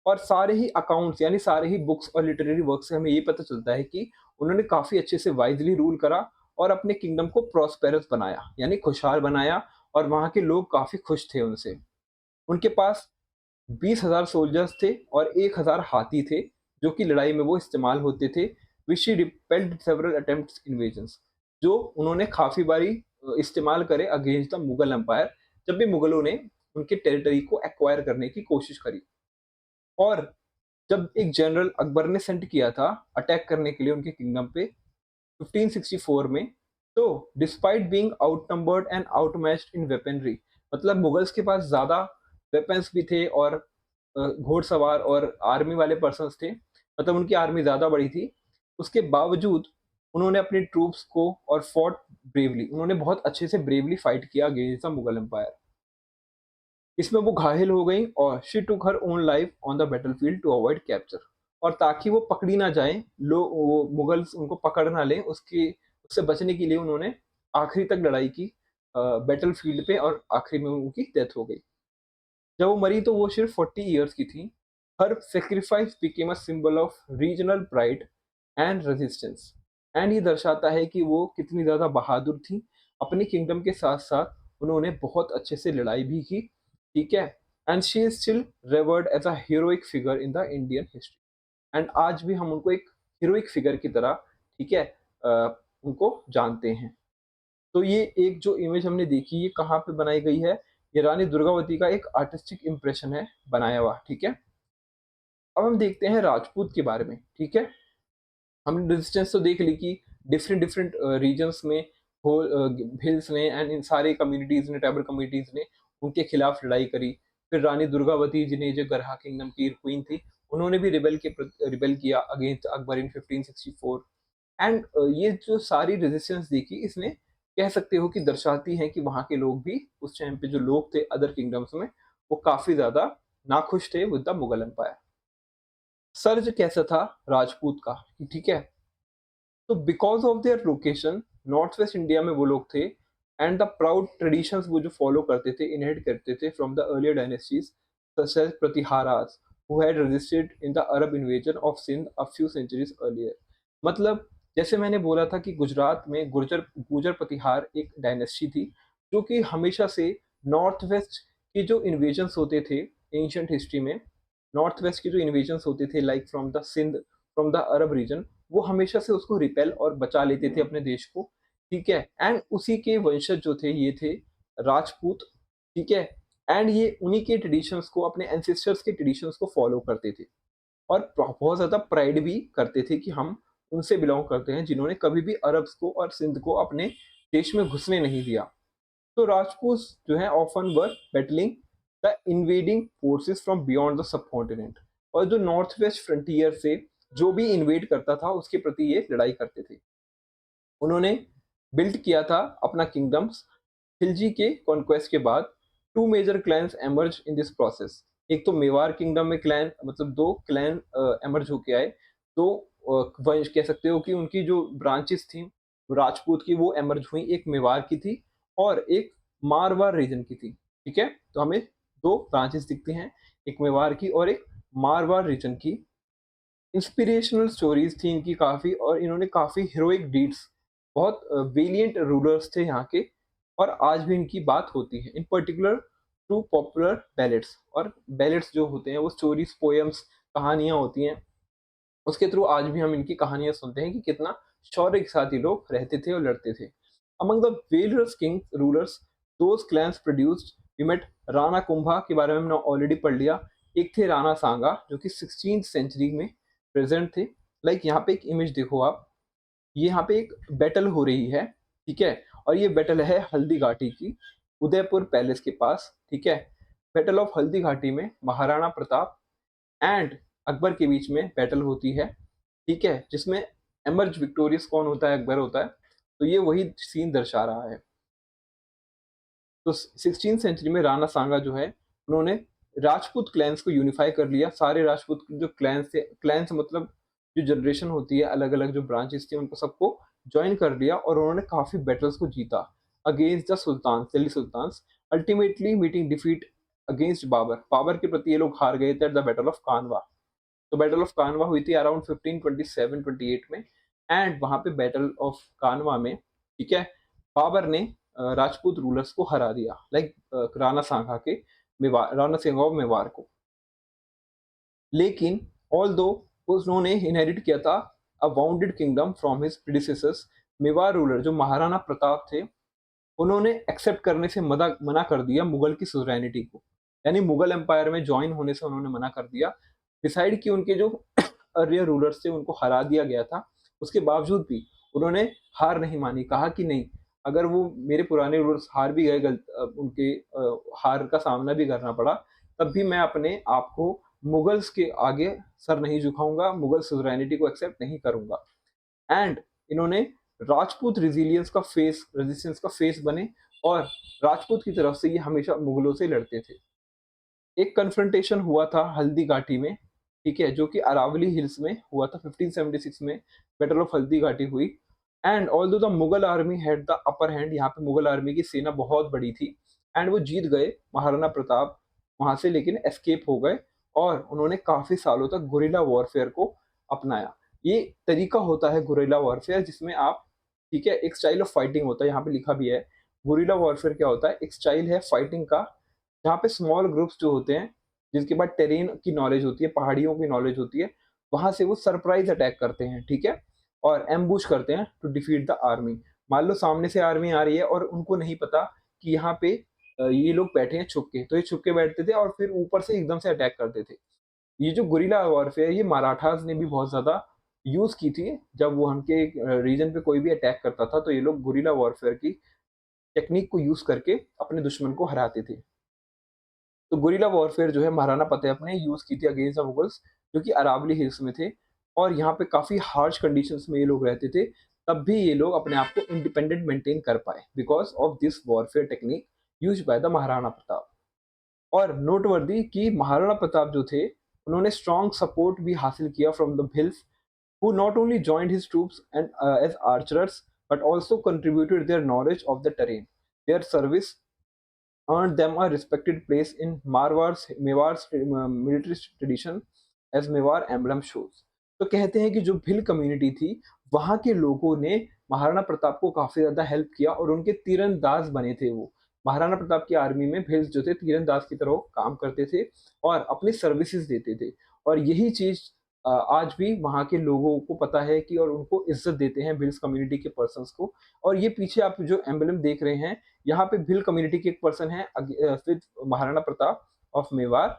और सारे ही अकाउंट्स, यानी सारे ही बुक्स और लिटरेरी वर्क से हमें ये पता चलता है कि उन्होंने काफी अच्छे से वाइजली रूल करा और अपने किंगडम को प्रॉस्पेरस बनाया, यानी खुशहाल बनाया। और वहां के लोग काफी खुश थे उनसे। उनके पास 20,000 सोल्जर्स थे और 1,000 हाथी थे, जो कि लड़ाई में वो इस्तेमाल होते थे। विच रिपेल्ड सेवरल अटेम्प्ट्स इन्वेजन्स, जो उन्होंने काफी बारी इस्तेमाल करे अगेंस्ट द मुगल एम्पायर, जब भी मुगलों ने उनके टेरिटरी को एक्वायर करने की कोशिश करी। और जब एक जनरल अकबर ने सेंड किया था अटैक करने के लिए उनके किंगडम पे 1564 में, तो despite being outnumbered and outmatched in weaponry, मतलब मुगल्स के पास ज़्यादा वेपन्स भी थे और घुड़सवार और आर्मी वाले पर्सन्स थे, मतलब उनकी आर्मी ज़्यादा बड़ी थी। उसके बावजूद उन्होंने अपनी ट्रूप्स को और फॉट ब्रेवली, उन्होंने बहुत अच्छे से ब्रेवली फाइट किया अगेंस्ट द मुगल एम्पायर। इसमें वो घायल हो गई और she took her own life on the battlefield to avoid capture, और ताकि वो पकड़ी ना जाए, वो मुगल्स उनको पकड़ ना लें, उसकी उससे बचने के लिए उन्होंने आखिरी तक लड़ाई की बैटलफील्ड पे, और आखिरी में उनकी डेथ हो गई। जब वो मरी तो वो सिर्फ 40 ईयर्स की थी। हर sacrifice became a symbol of regional pride and resistance, and ये दर्शाता है कि वो कितनी ज़्यादा बहादुर थी। अपनी किंगडम के साथ साथ उन्होंने बहुत अच्छे से लड़ाई भी की, ठीक है। And she is still revered as a heroic figure in the Indian history, and आज भी हम उनको एक हीरोइक फिगर की तरह, ठीक है, उनको जानते हैं। तो ये एक जो इमेज हमने देखी, ये कहाँ पे बनाई गई है? ये रानी दुर्गावती का एक आर्टिस्टिक इम्प्रेशन है बनाया हुआ, ठीक है। अब हम देखते हैं राजपूत के बारे में, ठीक है। हमने रेजिस्टेंस तो देख ली कि डिफरेंट डिफरेंट रीजन्स में, हिल्स ने एंड इन सारे कम्युनिटीज ने, ट्राइबल कम्युनिटीज ने उनके खिलाफ लड़ाई करी। फिर रानी दुर्गावती जिन्हें जो गरहा किंगडम की क्वीन थी, उन्होंने भी रिबेल किया अगेंस्ट अकबर इन 1564। एंड ये जो सारी रेजिस्टेंस देखी, इसने कह सकते हो कि दर्शाती है कि वहाँ के लोग भी, उस टाइम पे जो लोग थे अदर किंगडम्स में, वो काफ़ी ज़्यादा नाखुश थे with the Mughal empire. Surge कैसा था राजपूत का, ठीक है? तो because of their location, north west India में वो लोग थे, एंड द प्राउड ट्रेडिशंस वो जो फॉलो करते थे, इनहेरिट करते थे from the earlier dynasties such as Pratiharas, who had resisted in the Arab invasion of Sindh a few centuries earlier. मतलब जैसे मैंने बोला था कि गुजरात में गूर्जर प्रतिहार एक डायनेस्टी थी, जो कि हमेशा से नॉर्थ वेस्ट के जो इन्वेजन्स होते थे एंशिएंट हिस्ट्री में, नॉर्थ वेस्ट के जो इन्वेजन्स होते थे like from the Sindh, from the Arab region, वो हमेशा से उसको रिपेल और बचा लेते थे अपने देश को, ठीक है। एंड उसी के वंशज जो थे, ये थे राजपूत, ठीक है। एंड ये उन्हीं के ट्रेडिशंस को, अपने एंसेस्टर्स के ट्रेडिशंस को फॉलो करते थे, और बहुत ज़्यादा प्राइड भी करते थे कि हम उनसे बिलोंग करते हैं जिन्होंने कभी भी अरब्स को और सिंध को अपने देश में घुसने नहीं दिया। तो राजपूत जो है often were battling the invading forces from beyond the subcontinent, और जो नॉर्थ वेस्ट फ्रंटियर से जो भी इन्वेड करता था उसके प्रति ये लड़ाई करते थे। उन्होंने बिल्ड किया था अपना किंगडम्स। खिलजी के कॉन्क्वेस्ट के बाद two major clans emerge in this process. एक तो मेवाड़ किंगडम में क्लैन, मतलब दो क्लैन एमर्ज होके आए। दो वंश कह सकते हो कि उनकी जो ब्रांचेस थी राजपूत की, वो एमर्ज हुई। एक मेवाड़ की थी और एक मारवाड़ रीजन की थी, ठीक है। तो हमें दो ब्रांचेस दिखती हैं, एक मेवाड़ की और एक मारवाड़ रीजन की। इंस्पिरेशनल स्टोरीज थी इनकी काफ़ी, और इन्होंने काफ़ी हीरोइक डीड्स, बहुत वेलिएंट रूलर्स थे यहाँ के, और आज भी इनकी बात होती है इन पर्टिकुलर थ्रू पॉपुलर बैलेट्स। और बैलेट्स जो होते हैं वो स्टोरीज, पोएम्स, कहानियाँ होती हैं, उसके थ्रू आज भी हम इनकी कहानियाँ सुनते हैं कि कितना शौर्य के साथ ये लोग रहते थे और लड़ते थे। Among the various king rulers those clans produced, we met Rana Kumbha के बारे में हमने ऑलरेडी पढ़ लिया। एक थे राणा सांगा जो कि 16th सेंचुरी में प्रेजेंट थे। लाइक यहाँ पे एक इमेज देखो आप, ये यहाँ पे एक बैटल हो रही है, ठीक है। और ये बैटल है हल्दी घाटी की, उदयपुर पैलेस के पास, ठीक है। बैटल ऑफ हल्दी घाटी में महाराणा प्रताप एंड अकबर के बीच में बैटल होती है, ठीक है, जिसमें एमर्ज विक्टोरियस कौन होता है? अकबर होता है। तो ये वही सीन दर्शा रहा है। तो 16th सेंचुरी में राणा सांगा जो है, उन्होंने राजपूत क्लैंस को यूनिफाई कर लिया। सारे राजपूत जो क्लैंस थे, क्लैंस मतलब जो जनरेशन होती है, अलग अलग जो ब्रांचेस थी, उनको सबको ज्वाइन कर लिया, और उन्होंने काफी बैटल्स को जीता against the sultan, Delhi sultans, ultimately meeting defeat against Babur. Babur के प्रति ये लोग हार गए थे एट द बैटल ऑफ कानवा। तो बैटल ऑफ कानवा हुई थी अराउंड 1527-28 में, एंड वहां पे बैटल ऑफ कानवा में, ठीक है, बाबर ने राजपूत रूलर्स को हरा दिया, लाइक राणा सांगा के मेवाड़, राणा सिंह ऑफ मेवाड़ को। लेकिन ऑल दो उन्होंने इनहेरिट किया था a wounded kingdom from his predecessors, Mewar ruler जो महाराणा प्रताप थे, उन्होंने एक्सेप्ट करने से मना कर दिया मुगल की सुवरेनिटी को, यानी मुगल एम्पायर में ज्वाइन होने से उन्होंने मना कर दिया। डिसाइड कि उनके जो अर्लियर रूलर्स थे उनको हरा दिया गया था, उसके बावजूद भी उन्होंने हार नहीं मानी, कहा कि नहीं, अगर वो मेरे पुराने रूलर्स हार भी गए, उनके हार का सामना भी करना पड़ा, तब भी मैं अपने आप को मुगल्स के आगे सर नहीं झुकाऊँगा, मुगल सुज़रैनिटी को एक्सेप्ट नहीं करूँगा। एंड इन्होंने राजपूत रेजिस्टेंस का फेस बने, और राजपूत की तरफ से ये हमेशा मुगलों से लड़ते थे। एक कन्फ्रंटेशन हुआ था हल्दी घाटी में, ठीक है, जो कि अरावली हिल्स में हुआ था 1576 में, बैटल ऑफ हल्दी घाटी हुई। And although the Mughal army had the upper hand, यहाँ पे मुगल आर्मी की सेना बहुत बड़ी थी, एंड वो जीत गए, महाराणा प्रताप वहां से लेकिन एस्केप हो गए, और उन्होंने काफी सालों तक गुरिल्ला वॉरफेयर को अपनाया। ये तरीका होता है गुरिल्ला वॉरफेयर, जिसमें आप, ठीक है, एक स्टाइल ऑफ फाइटिंग होता है, यहाँ पे लिखा भी है। गुरिल्ला वॉरफेयर क्या होता है? एक स्टाइल है फाइटिंग का, जहाँ पे स्मॉल ग्रुप्स जो होते हैं, जिनके पास टेरेन की नॉलेज होती है, पहाड़ियों की नॉलेज होती है, वहां से वो सरप्राइज अटैक करते हैं, ठीक है, और एम्बुश करते हैं टू डिफीट द आर्मी। मान लो सामने से आर्मी आ रही है और उनको नहीं पता कि यहाँ पे ये लोग बैठे हैं छुप के, तो ये छुप के बैठते थे और फिर ऊपर से एकदम से अटैक करते थे। ये जो गुरिल्ला वॉरफेयर, ये मराठास ने भी बहुत ज्यादा यूज की थी। जब वो उनके रीजन पे कोई भी अटैक करता था, तो ये लोग गुरिल्ला वॉरफेयर की टेक्निक को यूज करके अपने दुश्मन को हराते थे। तो गुरिल्ला वॉरफेयर जो है महाराणा प्रताप ने यूज की थी अगेंस्ट द मुगल्स, जो कि अरावली हिल्स में थे, और यहाँ पे काफी हार्श कंडीशंस में ये लोग रहते थे। तब भी ये लोग अपने आप को इंडिपेंडेंट मेंटेन कर पाए because of this warfare technique use by the Maharana Pratap. और नोटवर्दी कि महाराणा प्रताप जो थे, उन्होंने स्ट्रॉन्ग सपोर्ट भी हासिल किया from the Bhils, who not only joined his troops and as archers but also contributed their knowledge of the terrain. Their service earned them a respected place in Mewar's military tradition as Mewar emblem shows. तो कहते हैं कि जो भिल कम्युनिटी थी, वहां के लोगों ने महाराणा प्रताप को काफी ज्यादा हेल्प किया, और उनके तीरंदाज बने थे वो। महाराणा प्रताप की आर्मी में भिल्स जो थे तीरंदाज की तरह काम करते थे और अपनी सर्विसेज देते थे। और यही चीज आज भी वहाँ के लोगों को पता है कि, और उनको इज्जत देते हैं भिल्स कम्युनिटी के पर्सन्स को। और ये पीछे आप जो एम्बलम देख रहे हैं, यहाँ पे भिल कम्युनिटी के एक पर्सन है विद महाराणा प्रताप ऑफ मेवाड़,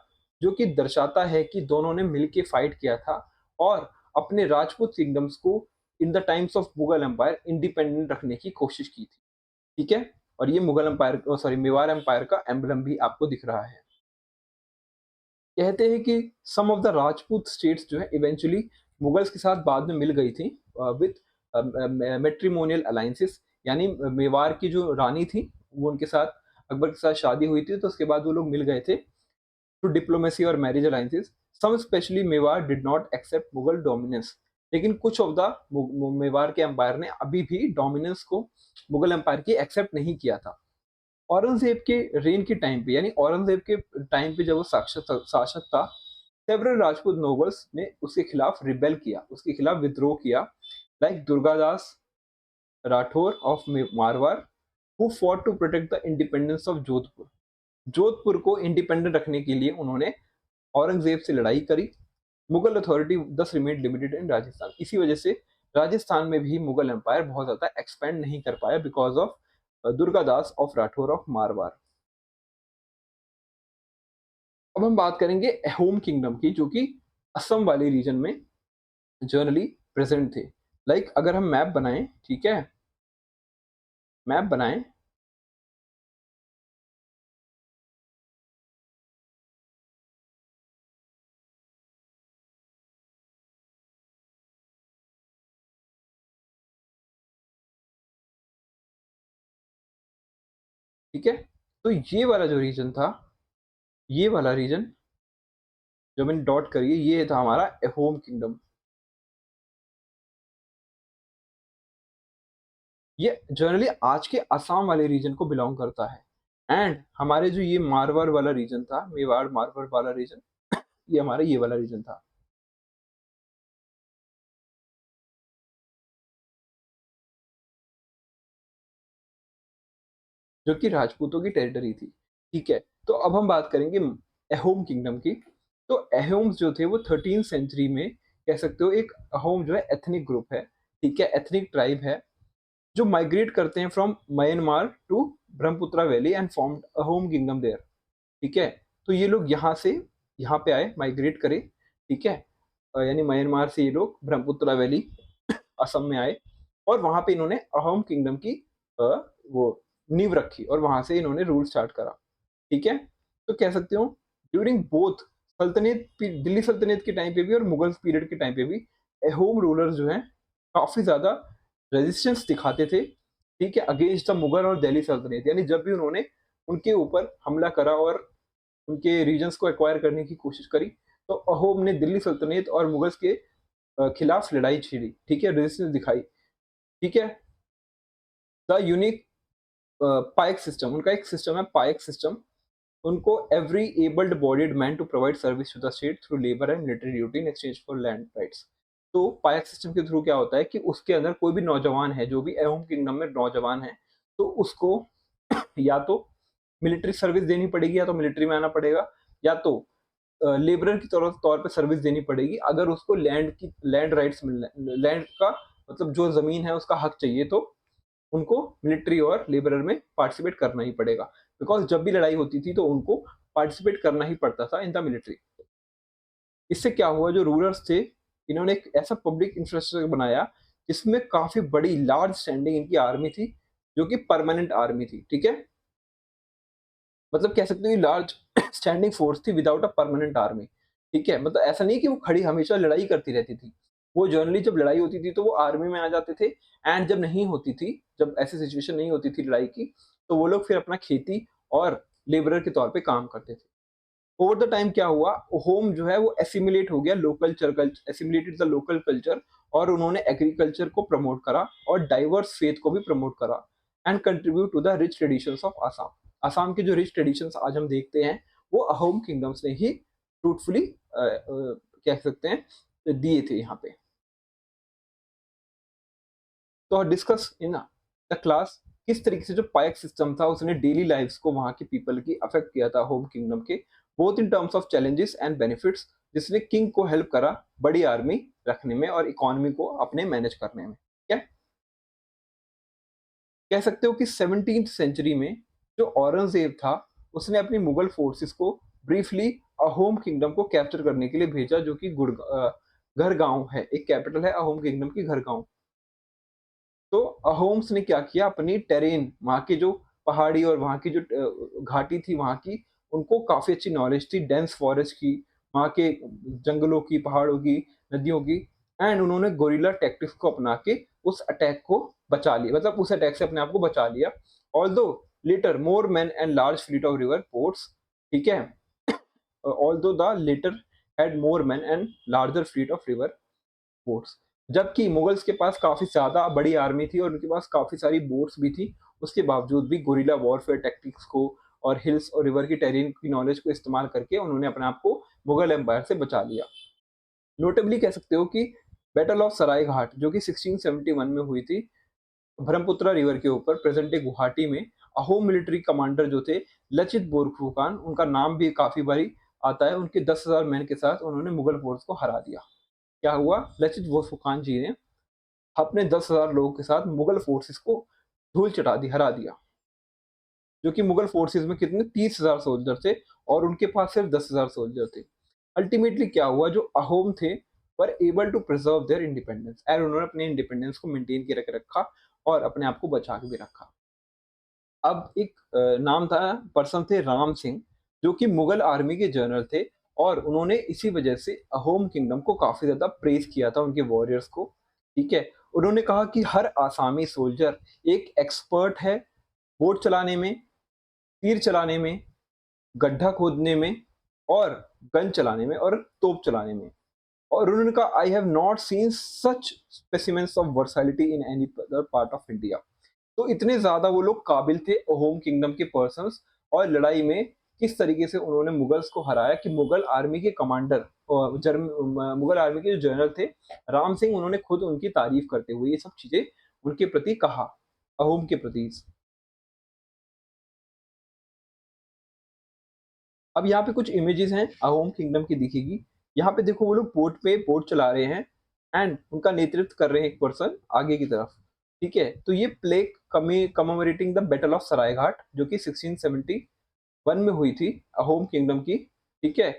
जो कि दर्शाता है कि दोनों ने मिलके फाइट किया था और अपने राजपूत किंगडम्स को in the times of Mughal empire independent रखने की कोशिश की थी। ठीक है, और ये Mughal empire, sorry, Mewar empire का एम्बलम भी आपको दिख रहा है। कहते हैं कि some of the Rajput states जो है इवेंचुअली मुगल्स के साथ बाद में मिल गई थी विद मेट्रीमोनियल अलायंसेस, यानी मेवाड़ की जो रानी थी, वो उनके साथ, अकबर के साथ शादी हुई थी, तो उसके बाद वो लोग मिल गए थे टू डिप्लोमेसी और marriage alliances. Some specially Mewar did not accept Mughal dominance, लेकिन कुछ ऑफ द मेवाड़ के एम्पायर ने अभी भी डोमिनेंस को, मुगल एम्पायर की, एक्सेप्ट नहीं किया था। औरंगजेब के रेन के टाइम पे, यानी औरंगजेब के टाइम पे जब वो शासक था, सेवरल राजपूत नोबल्स ने उसके खिलाफ रिबेल किया, उसके खिलाफ विद्रोह किया, like Durgadas Rathore of Marwar, who fought to protect the independence of Jodhpur. Jodhpur को इंडिपेंडेंट रखने के लिए उन्होंने औरंगजेब से लड़ाई करी। मुगल अथॉरिटी दस रिमेड लिमिटेड इन राजस्थान, इसी वजह से राजस्थान में भी मुगल एम्पायर बहुत ज्यादा एक्सपेंड नहीं कर पाया because of Durgadas of Rathore of Marwar. अब हम बात करेंगे अहोम किंगडम की, जो कि असम वाले रीजन में जनरली प्रेजेंट थे। लाइक अगर हम मैप बनाएं, ठीक है, मैप बनाएं, ठीक है, तो ये वाला जो रीजन था, ये वाला रीजन जो मैंने डॉट करी है, ये था हमारा अहोम किंगडम। ये जनरली आज के असम वाले रीजन को बिलोंग करता है। एंड हमारे जो ये मारवाड़ वाला रीजन था, मेवाड़ मारवाड़ वाला रीजन, ये हमारा ये वाला रीजन था, जो कि राजपूतों की टेरिटरी थी। ठीक है, तो अब हम बात करेंगे अहोम किंगडम की। तो अहोम्स जो थे वो 13 सेंचुरी में, कह सकते हो, एक अहोम जो है एथनिक ग्रुप है, ठीक है, एथनिक ट्राइब है, जो माइग्रेट करते हैं from Myanmar to Brahmaputra valley and form Ahom kingdom there. ठीक है, तो ये लोग यहाँ से यहाँ पे आए, माइग्रेट करे, ठीक है, यानी म्यांमार से ये लोग ब्रह्मपुत्रा वैली असम में आए, और वहाँ पे इन्होंने अहोम किंगडम की वो नींव रखी और वहाँ से इन्होंने रूल स्टार्ट करा, ठीक है? तो कह सकते हो ड्यूरिंग बोथ दिल्ली सल्तनत के टाइम पे भी और मुगल पीरियड के टाइम पे भी अहोम रूलर्स जो हैं काफ़ी ज़्यादा रेजिस्टेंस दिखाते थे, ठीक है? अगेंस्ट द मुगल और दिल्ली सल्तनत, यानी जब भी उन्होंने उनके ऊपर हमला करा और उनके रीजन्स को एक्वायर करने की कोशिश करी, तो अहोम ने दिल्ली सल्तनत और मुगल्स के खिलाफ लड़ाई छेड़ी, ठीक है? रेजिस्टेंस दिखाई, ठीक है? द यूनिक पाइक सिस्टम, उनका एक सिस्टम है पाइक सिस्टम। उनको every abled bodied man to provide service to the state through labour and military duty in exchange for land rights. तो पाइक सिस्टम के थ्रू क्या होता है कि उसके अंदर कोई भी नौजवान है, जो भी अहोम किंगडम में नौजवान है, तो उसको या तो मिलिट्री सर्विस देनी पड़ेगी, या तो मिलिट्री में आना पड़ेगा, या तो लेबरर की तौर पे सर्विस देनी पड़ेगी। अगर उसको लैंड राइट्स मिलना, लैंड का मतलब जो जमीन है उसका हक चाहिए, तो उनको मिलिट्री और लेबरर में पार्टिसिपेट करना ही पड़ेगा, बिकॉज जब भी लड़ाई होती थी तो उनको पार्टिसिपेट करना ही पड़ता था इन द मिलिट्री। इससे क्या हुआ, जो रूलर्स थे इन्होंने एक ऐसा पब्लिक इंफ्रास्ट्रक्चर बनाया जिसमें काफी बड़ी लार्ज स्टैंडिंग इनकी आर्मी थी, जो कि परमानेंट आर्मी थी, ठीक है? मतलब कह सकते हो कि लार्ज स्टैंडिंग फोर्स थी विदाउट अ परमानेंट आर्मी, ठीक है? मतलब ऐसा नहीं कि वो खड़ी हमेशा लड़ाई करती रहती थी। वो जनरली जब लड़ाई होती थी तो वो आर्मी में आ जाते थे, एंड जब नहीं होती थी, जब ऐसी सिचुएशन नहीं होती थी लड़ाई की, तो वो लोग फिर अपना खेती और लेबरर के तौर पे काम करते थे। ओवर द टाइम क्या हुआ, होम जो है वो एसिमिलेट हो गया, एसिमिलेटेड द लोकल कल्चर, और उन्होंने एग्रीकल्चर को प्रमोट करा और डाइवर्स फेथ को भी प्रमोट करा, and contribute to the rich traditions of Assam. Assam के जो रिच ट्रेडिशंस आज हम देखते हैं, वो अहोम किंगडम्स ने ही फ्रूटफुली कह सकते हैं दिए थे यहाँ पे। तो डिस्कस इन द क्लास किस तरीके से जो पायक सिस्टम था उसने डेली लाइफ्स को वहाँ के पीपल की अफेक्ट किया था होम किंगडम के, both in terms of challenges and benefits, जिसने किंग को हेल्प करा बड़ी आर्मी रखने में और इकोनॉमी को अपने मैनेज करने में। क्या कह सकते हो कि 17th सेंचुरी में जो औरंगजेब था, उसने अपनी मुगल फोर्सेस को ब्रीफली अहोम किंगडम को कैप्चर करने के लिए भेजा, जो कि घर है, एक कैपिटल है अहोम किंगडम की, घर। तो अहोम्स ने क्या किया, अपनी टेरेन, वहाँ के जो पहाड़ी और वहाँ की जो घाटी थी वहाँ की, उनको काफ़ी अच्छी नॉलेज थी डेंस फॉरेस्ट की, वहाँ के जंगलों की, पहाड़ों की, नदियों की, एंड उन्होंने गोरिल्ला टैक्टिक्स को अपना के उस अटैक को बचा लिया, मतलब उस अटैक से अपने आप को बचा लिया। Although latter more man and large fleet of river ports, ठीक है? Although the latter had more man and larger fleet of river boats, जबकि मुगल्स के पास काफ़ी ज़्यादा बड़ी आर्मी थी और उनके पास काफ़ी सारी बोट्स भी थी। उसके बावजूद भी गुरिल्ला वॉरफेयर टैक्टिक्स को और हिल्स और रिवर की टेरेन की नॉलेज को इस्तेमाल करके उन्होंने अपने आप को मुगल एम्पायर से बचा लिया। नोटेबली कह सकते हो कि बैटल ऑफ सराय घाट, जो कि 1671 में हुई थी, ब्रह्मपुत्र रिवर के ऊपर प्रेजेंट डे गुवाहाटी में, अहोम मिलिट्री कमांडर जो थे लचित बोरफुकान, उनका नाम भी काफ़ी बारी आता है, उनके 10,000 मैन के साथ उन्होंने मुगल फोर्स को हरा दिया। क्या हुआ, लचित बोरफुकान जी ने अपने 10,000 लोगों के साथ मुगल फोर्सेस को धूल चटा दी, हरा दिया, जो कि मुगल फोर्सेस में कितने 30,000 सोल्जर थे और उनके पास सिर्फ 10,000 सोल्जर थे। अल्टीमेटली क्या हुआ, जो अहोम थे were able to preserve their independence, and उन्होंने अपने इंडिपेंडेंस को मेंटेन के रखा और अपने आप को बचा के भी रखा। अब एक नाम था, पर्सन थे राम सिंह, जो कि मुगल आर्मी के जनरल थे, और उन्होंने इसी वजह से अहोम किंगडम को काफ़ी ज़्यादा प्रेज़ किया था, उनके वॉरियर्स को, ठीक है? उन्होंने कहा कि हर आसामी सोल्जर एक एक्सपर्ट है बोट चलाने में, तीर चलाने में, गड्ढा खोदने में, और गन चलाने में और तोप चलाने में। और उन्होंने कहा, I have not seen such specimens of versatility in any other part of India. तो इतने ज़्यादा वो लोग काबिल थे होम किंगडम के पर्सन्स, और लड़ाई में किस तरीके से उन्होंने मुगल्स को हराया कि मुगल आर्मी के कमांडर और मुगल आर्मी के जो जनरल थे राम सिंह, उन्होंने खुद उनकी तारीफ करते हुए ये सब चीज़ें उनके प्रति कहा, अहोम के प्रति। अब यहाँ पे कुछ इमेजेस हैं अहोम किंगडम की दिखेगी। यहाँ पे देखो वो लोग बोट चला रहे हैं, एंड उनका नेतृत्व कर रहे हैं एक पर्सन आगे की तरफ, ठीक है? तो ये plaque commemorating the battle of Saraighat, जो कि 1671 में हुई थी अहोम किंगडम की, ठीक है?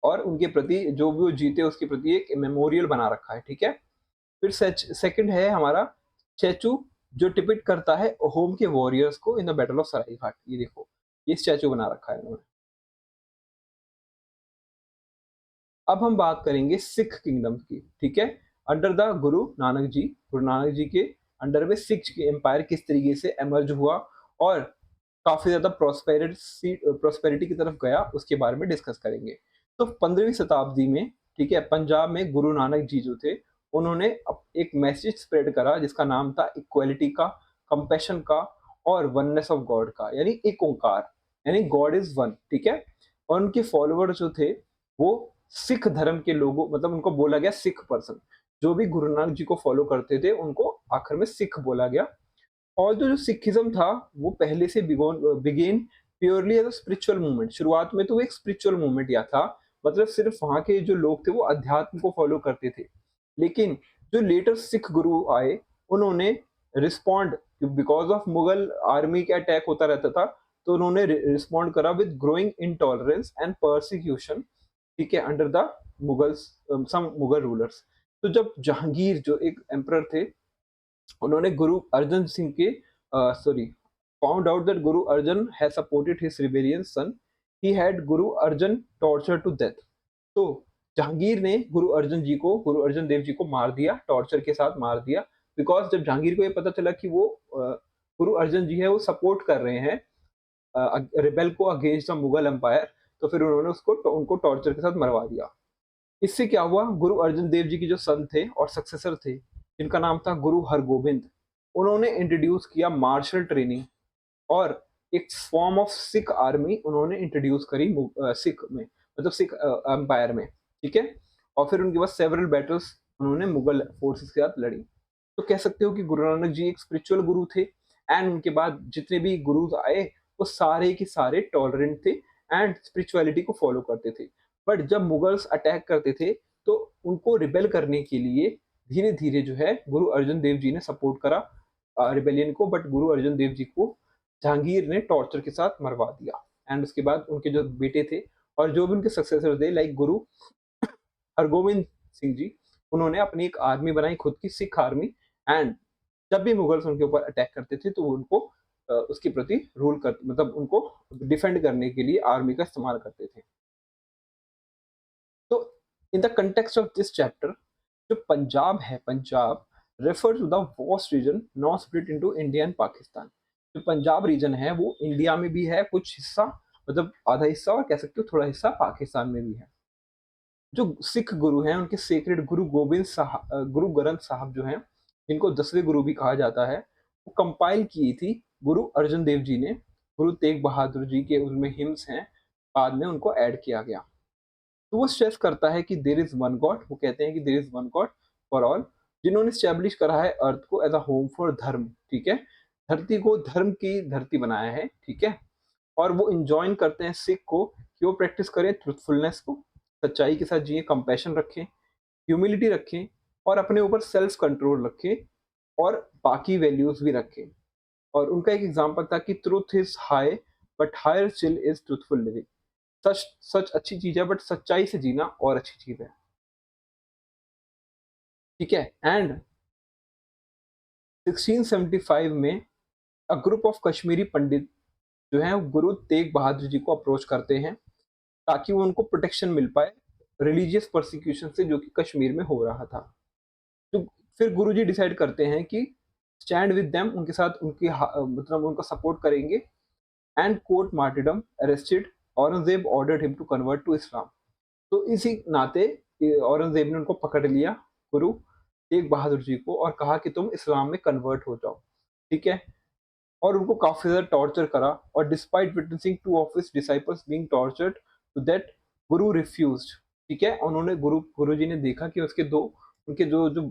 और उनके प्रति जो भी वो जीते उसके प्रति एक मेमोरियल बना रखा है, ठीक है? फिर सेकंड है हमारा स्टैचू जो डिपिक्ट करता है होम के वॉरियर्स को in the battle of Saraighat. ये देखो, ये स्टैचू बना रखा है इन्होंने। अब हम बात करेंगे सिख किंगडम की, ठीक है? अंडर द गुरु नानक जी के अंडर में सिख एम्पायर किस तरीके से इमर्ज हुआ और काफ़ी ज़्यादा प्रॉस्पेरिटी की तरफ गया, उसके बारे में डिस्कस करेंगे। तो 15वीं शताब्दी में, ठीक है, पंजाब में गुरु नानक जी जो थे, उन्होंने एक मैसेज स्प्रेड करा जिसका नाम था इक्वालिटी का, कंपैशन का और वननेस ऑफ गॉड का, यानी एक ओंकार, यानी गॉड इज़ वन, ठीक है? और उनके फॉलोवर जो थे, वो सिख धर्म के लोगों, मतलब उनको बोला गया सिख पर्सन। जो भी गुरु नानक जी को फॉलो करते थे, उनको आखिर में सिख बोला गया। और जो सिखिज्म था, वो पहले से began purely as a spiritual movement. शुरुआत में तो वो एक स्पिरिचुअल मूवमेंट या था, मतलब सिर्फ वहाँ के जो लोग थे वो अध्यात्म को फॉलो करते थे। लेकिन जो लेटर सिख गुरु आए, उन्होंने respond, because of Mughal army का अटैक होता रहता था, तो उन्होंने रिस्पॉन्ड करा with growing intolerance and persecution, ठीक है, under the Mughals, some Mughal rulers. तो जब जहांगीर जो एक एम्परर थे, उन्होंने गुरु अर्जन सिंह के sorry found out that Guru Arjan has supported his rebellion son, he had Guru Arjan torture to death. तो जहांगीर ने गुरु अर्जन देव जी को मार दिया, टॉर्चर के साथ मार दिया। बिकॉज जब जहांगीर को ये पता चला कि वो गुरु अर्जन जी है वो सपोर्ट कर रहे हैं रिबेल को अगेंस्ट द मुगल एम्पायर, तो फिर उन्होंने उनको टॉर्चर के साथ मरवा दिया। इससे क्या हुआ, गुरु अर्जन देव जी के जो सन थे और सक्सेसर थे, जिनका नाम था गुरु हरगोबिंद, उन्होंने इंट्रोड्यूस किया मार्शल ट्रेनिंग और एक फॉर्म ऑफ सिख आर्मी उन्होंने इंट्रोड्यूस करी सिख में, मतलब सिख एम्पायर में, ठीक है? और फिर उनके बाद सेवरल बैटल्स उन्होंने मुगल फोर्सेस के साथ लड़ी। तो कह सकते हो कि गुरु नानक जी एक स्पिरिचुअल गुरु थे, एंड उनके बाद जितने भी गुरुज आए वो सारे के सारे टॉलरेंट थे एंड स्पिरिचुअलिटी को फॉलो करते थे। बट जब मुगल्स अटैक करते थे, तो उनको रिबेल करने के लिए धीरे धीरे जो है गुरु अर्जन देव जी ने सपोर्ट करा रिबेलियन को, बट गुरु अर्जन देव जी को जहांगीर ने टॉर्चर के साथ मरवा दिया। एंड उसके बाद उनके जो बेटे थे और जो भी उनके सक्सेसर थे, लाइक गुरु हरगोविंद सिंह जी, उन्होंने अपनी एक आर्मी बनाई, खुद की सिख आर्मी। एंड जब भी मुगल्स उनके ऊपर अटैक करते थे, तो वो उनको उसके प्रति रूल कर, मतलब उनको डिफेंड करने के लिए आर्मी का इस्तेमाल करते थे। तो in the context of this chapter, जो पंजाब है, Punjab refer to the vast region not split into India and Pakistan. जो पंजाब रीजन है वो इंडिया में भी है कुछ हिस्सा, मतलब आधा हिस्सा, और कह सकते हो थोड़ा हिस्सा पाकिस्तान में भी है। जो सिख गुरु हैं, उनके सेक्रेड गुरु गोबिंद साहब, गुरु ग्रंथ साहब जो हैं, जिनको 10वें गुरु भी कहा जाता है, वो कंपाइल की थी गुरु अर्जन देव जी ने। गुरु तेग बहादुर जी के उनमें हिम्स हैं, बाद में उनको ऐड किया गया। तो वो स्ट्रेस करता है कि देयर इज वन गॉड, वो कहते हैं कि there is one God for all, जिन्होंने स्टैब्लिश करा है अर्थ को एज अ होम फॉर धर्म, ठीक है? धरती को धर्म की धरती बनाया है, ठीक है? और वो इंजॉइन करते हैं सिख को कि वो प्रैक्टिस करें ट्रुथफुलनेस को, सच्चाई के साथ जिए, कंपैशन रखें, ह्यूमिलिटी रखें और अपने ऊपर सेल्फ कंट्रोल रखें और बाकी वैल्यूज भी रखें। और उनका एक एग्जांपल था कि truth is high but higher still is truthful living. सच सच अच्छी चीज है, बट सच्चाई से जीना और अच्छी चीज है, ठीक है? एंड 1675 में अ ग्रुप ऑफ कश्मीरी पंडित जो है गुरु तेग बहादुर जी को अप्रोच करते हैं ताकि वो उनको प्रोटेक्शन मिल पाए रिलीजियस परसिक्यूशन से, जो कि कश्मीर में हो रहा था। तो फिर गुरुजी डिसाइड करते हैं कि स्टैंड विद देम, उनके साथ मतलब उनका सपोर्ट करेंगे। And court martyrdom arrested, Aurangzeb ordered him to convert to Islam. तो इसी नाते औरंगजेब ने उनको पकड़ लिया, गुरु तेग बहादुर जी को, और कहा कि तुम इस्लाम में कन्वर्ट हो जाओ, ठीक है? और उनको काफी ज्यादा टॉर्चर करा, और despite witnessing two of his disciples being tortured to that guru refused, ठीक है? उन्होंने गुरु जी ने देखा कि उसके दो उनके जो जो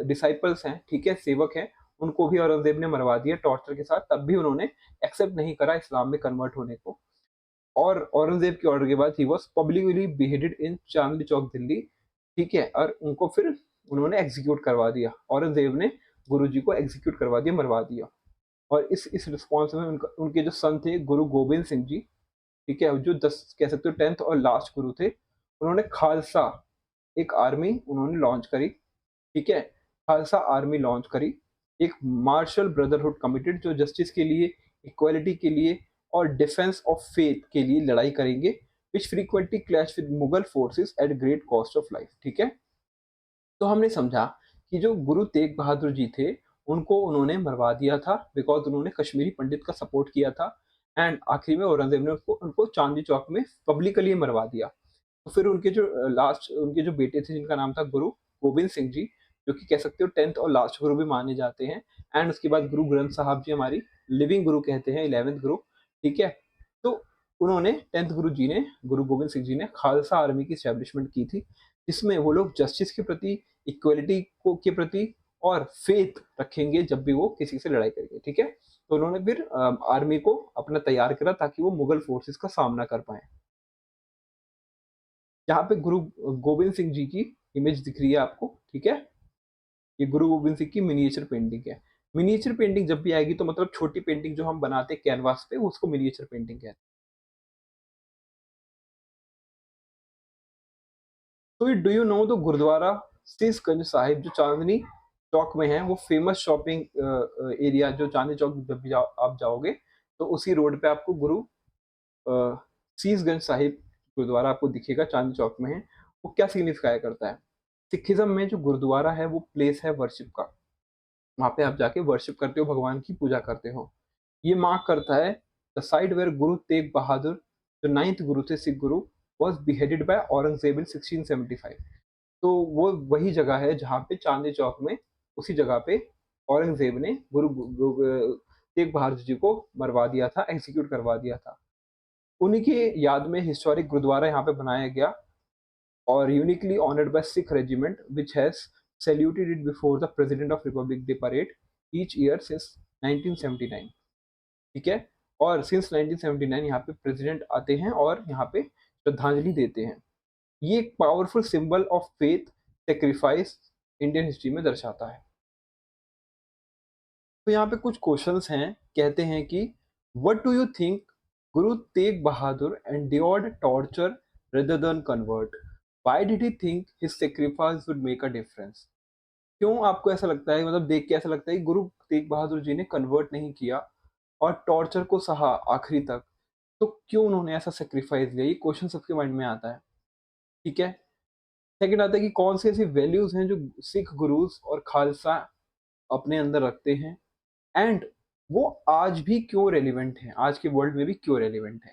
डिसाइपल्स हैं, ठीक है, सेवक हैं, उनको भी औरंगजेब ने मरवा दिया टॉर्चर के साथ, तब भी उन्होंने एक्सेप्ट नहीं करा इस्लाम में कन्वर्ट होने को। और औरंगजेब के ऑर्डर के बाद ही वॉज पब्लिकली बिहेडेड इन चांदनी चौक दिल्ली, ठीक है? और उनको फिर उन्होंने एग्जीक्यूट करवा दिया, औरंगजेब ने गुरु जी को एग्जीक्यूट करवा दिया, मरवा दिया। और इस रिस्पॉन्स में उनके जो सन थे गुरु गोबिंद सिंह जी, ठीक है, जो 10 कह सकते हो 10th और लास्ट गुरु थे, उन्होंने खालसा एक आर्मी उन्होंने लॉन्च करी, ठीक है? खालसा आर्मी लॉन्च करी एक मार्शल ब्रदरहुड कमिटेड जो जस्टिस के लिए, इक्वालिटी के लिए और डिफेंस ऑफ फेथ के लिए लड़ाई करेंगे, which frequently clash with Mughal forces at great cost of life. ठीक है, तो हमने समझा कि जो गुरु तेग बहादुर जी थे, उनको उन्होंने मरवा दिया था बिकॉज उन्होंने कश्मीरी पंडित का सपोर्ट किया था। एंड आखिरी में औरंगजेब ने उनको उनको चांदनी चौक में पब्लिकली मरवा दिया। तो फिर उनके जो लास्ट उनके जो बेटे थे जिनका नाम था गुरु गोबिंद सिंह जी, जो कि कह सकते हो 10th और लास्ट गुरु भी माने जाते हैं। एंड उसके बाद गुरु ग्रंथ साहब जी हमारी लिविंग गुरु कहते हैं, 11th गुरु। ठीक है, तो उन्होंने 10th गुरु जी ने, गुरु गोबिंद सिंह जी ने खालसा आर्मी की स्टैब्लिशमेंट की थी, जिसमें वो लोग जस्टिस के प्रति, इक्वलिटी को के प्रति और फेथ रखेंगे जब भी वो किसी से लड़ाई करेंगे। ठीक है, तो उन्होंने फिर आर्मी को अपना तैयार करा ताकि वो मुगल फोर्सेस का सामना कर पाए। यहाँ पे गुरु गोबिंद सिंह जी की इमेज दिख रही है आपको। ठीक है, ये गुरु गोबिंद सिंह की मिनिएचर पेंटिंग है। मिनिएचर पेंटिंग जब भी आएगी तो मतलब छोटी पेंटिंग जो हम बनाते हैं कैनवास पे, उसको मिनिएचर पेंटिंग कहते हैं। तो do you know the gurudwara Sheesh Ganj Sahib जो चांदनी चौक में है, वो फेमस शॉपिंग एरिया, जो चांदनी चौक जब भी आप जाओगे तो उसी रोड पे आपको गुरु शीशगंज साहिब गुरुद्वारा आपको दिखेगा, चांदनी चौक में है। वो क्या सिग्निफाई करता है? सिखिज्म में जो गुरुद्वारा है वो प्लेस है वर्शिप का, वहां पे आप जाके वर्शिप करते हो, भगवान की पूजा करते हो। ये मार्क करता है the side where Guru Tegh Bahadur, जो 9th गुरु थे, सिख गुरु, वॉज बिहेडेड बाय औरंगजेब इन 1675। तो वो वही जगह है जहाँ पे चांदनी चौक में, उसी जगह पे औरंगजेब ने तेग बहादुर जी को मरवा दिया था, एग्जीक्यूट करवा दिया था। उन्हीं की याद में हिस्टोरिक गुरुद्वारा यहाँ पे बनाया गया और uniquely honoured bye Sikh regiment which has saluted it before the President of Republic Day parade each year since 1979। ठीक है, और सिंस 1979 यहाँ पे प्रेसिडेंट आते हैं और यहाँ पे श्रद्धांजलि देते हैं। ये एक powerful symbol of faith sacrifice Indian history में दर्शाता है। तो यहाँ पे कुछ क्वेश्चंस हैं, कहते हैं कि what do you think Guru Tegh Bahadur endured torture rather than convert? Why did he think his sacrifice would make a difference? क्यों आपको ऐसा लगता है, मतलब देख के ऐसा लगता है कि गुरु तेग बहादुर जी ने कन्वर्ट नहीं किया और टॉर्चर को सहा आखिरी तक? तो क्यों उन्होंने ऐसा सेक्रीफाइस लिया? ये क्वेश्चन सबके माइंड में आता है। ठीक है, सेकंड आता है कि कौन सी ऐसी वैल्यूज हैं जो सिख गुरुज और खालसा अपने अंदर रखते हैं, एंड वो आज भी क्यों रेलिवेंट है, आज के वर्ल्ड में भी क्यों रेलिवेंट है।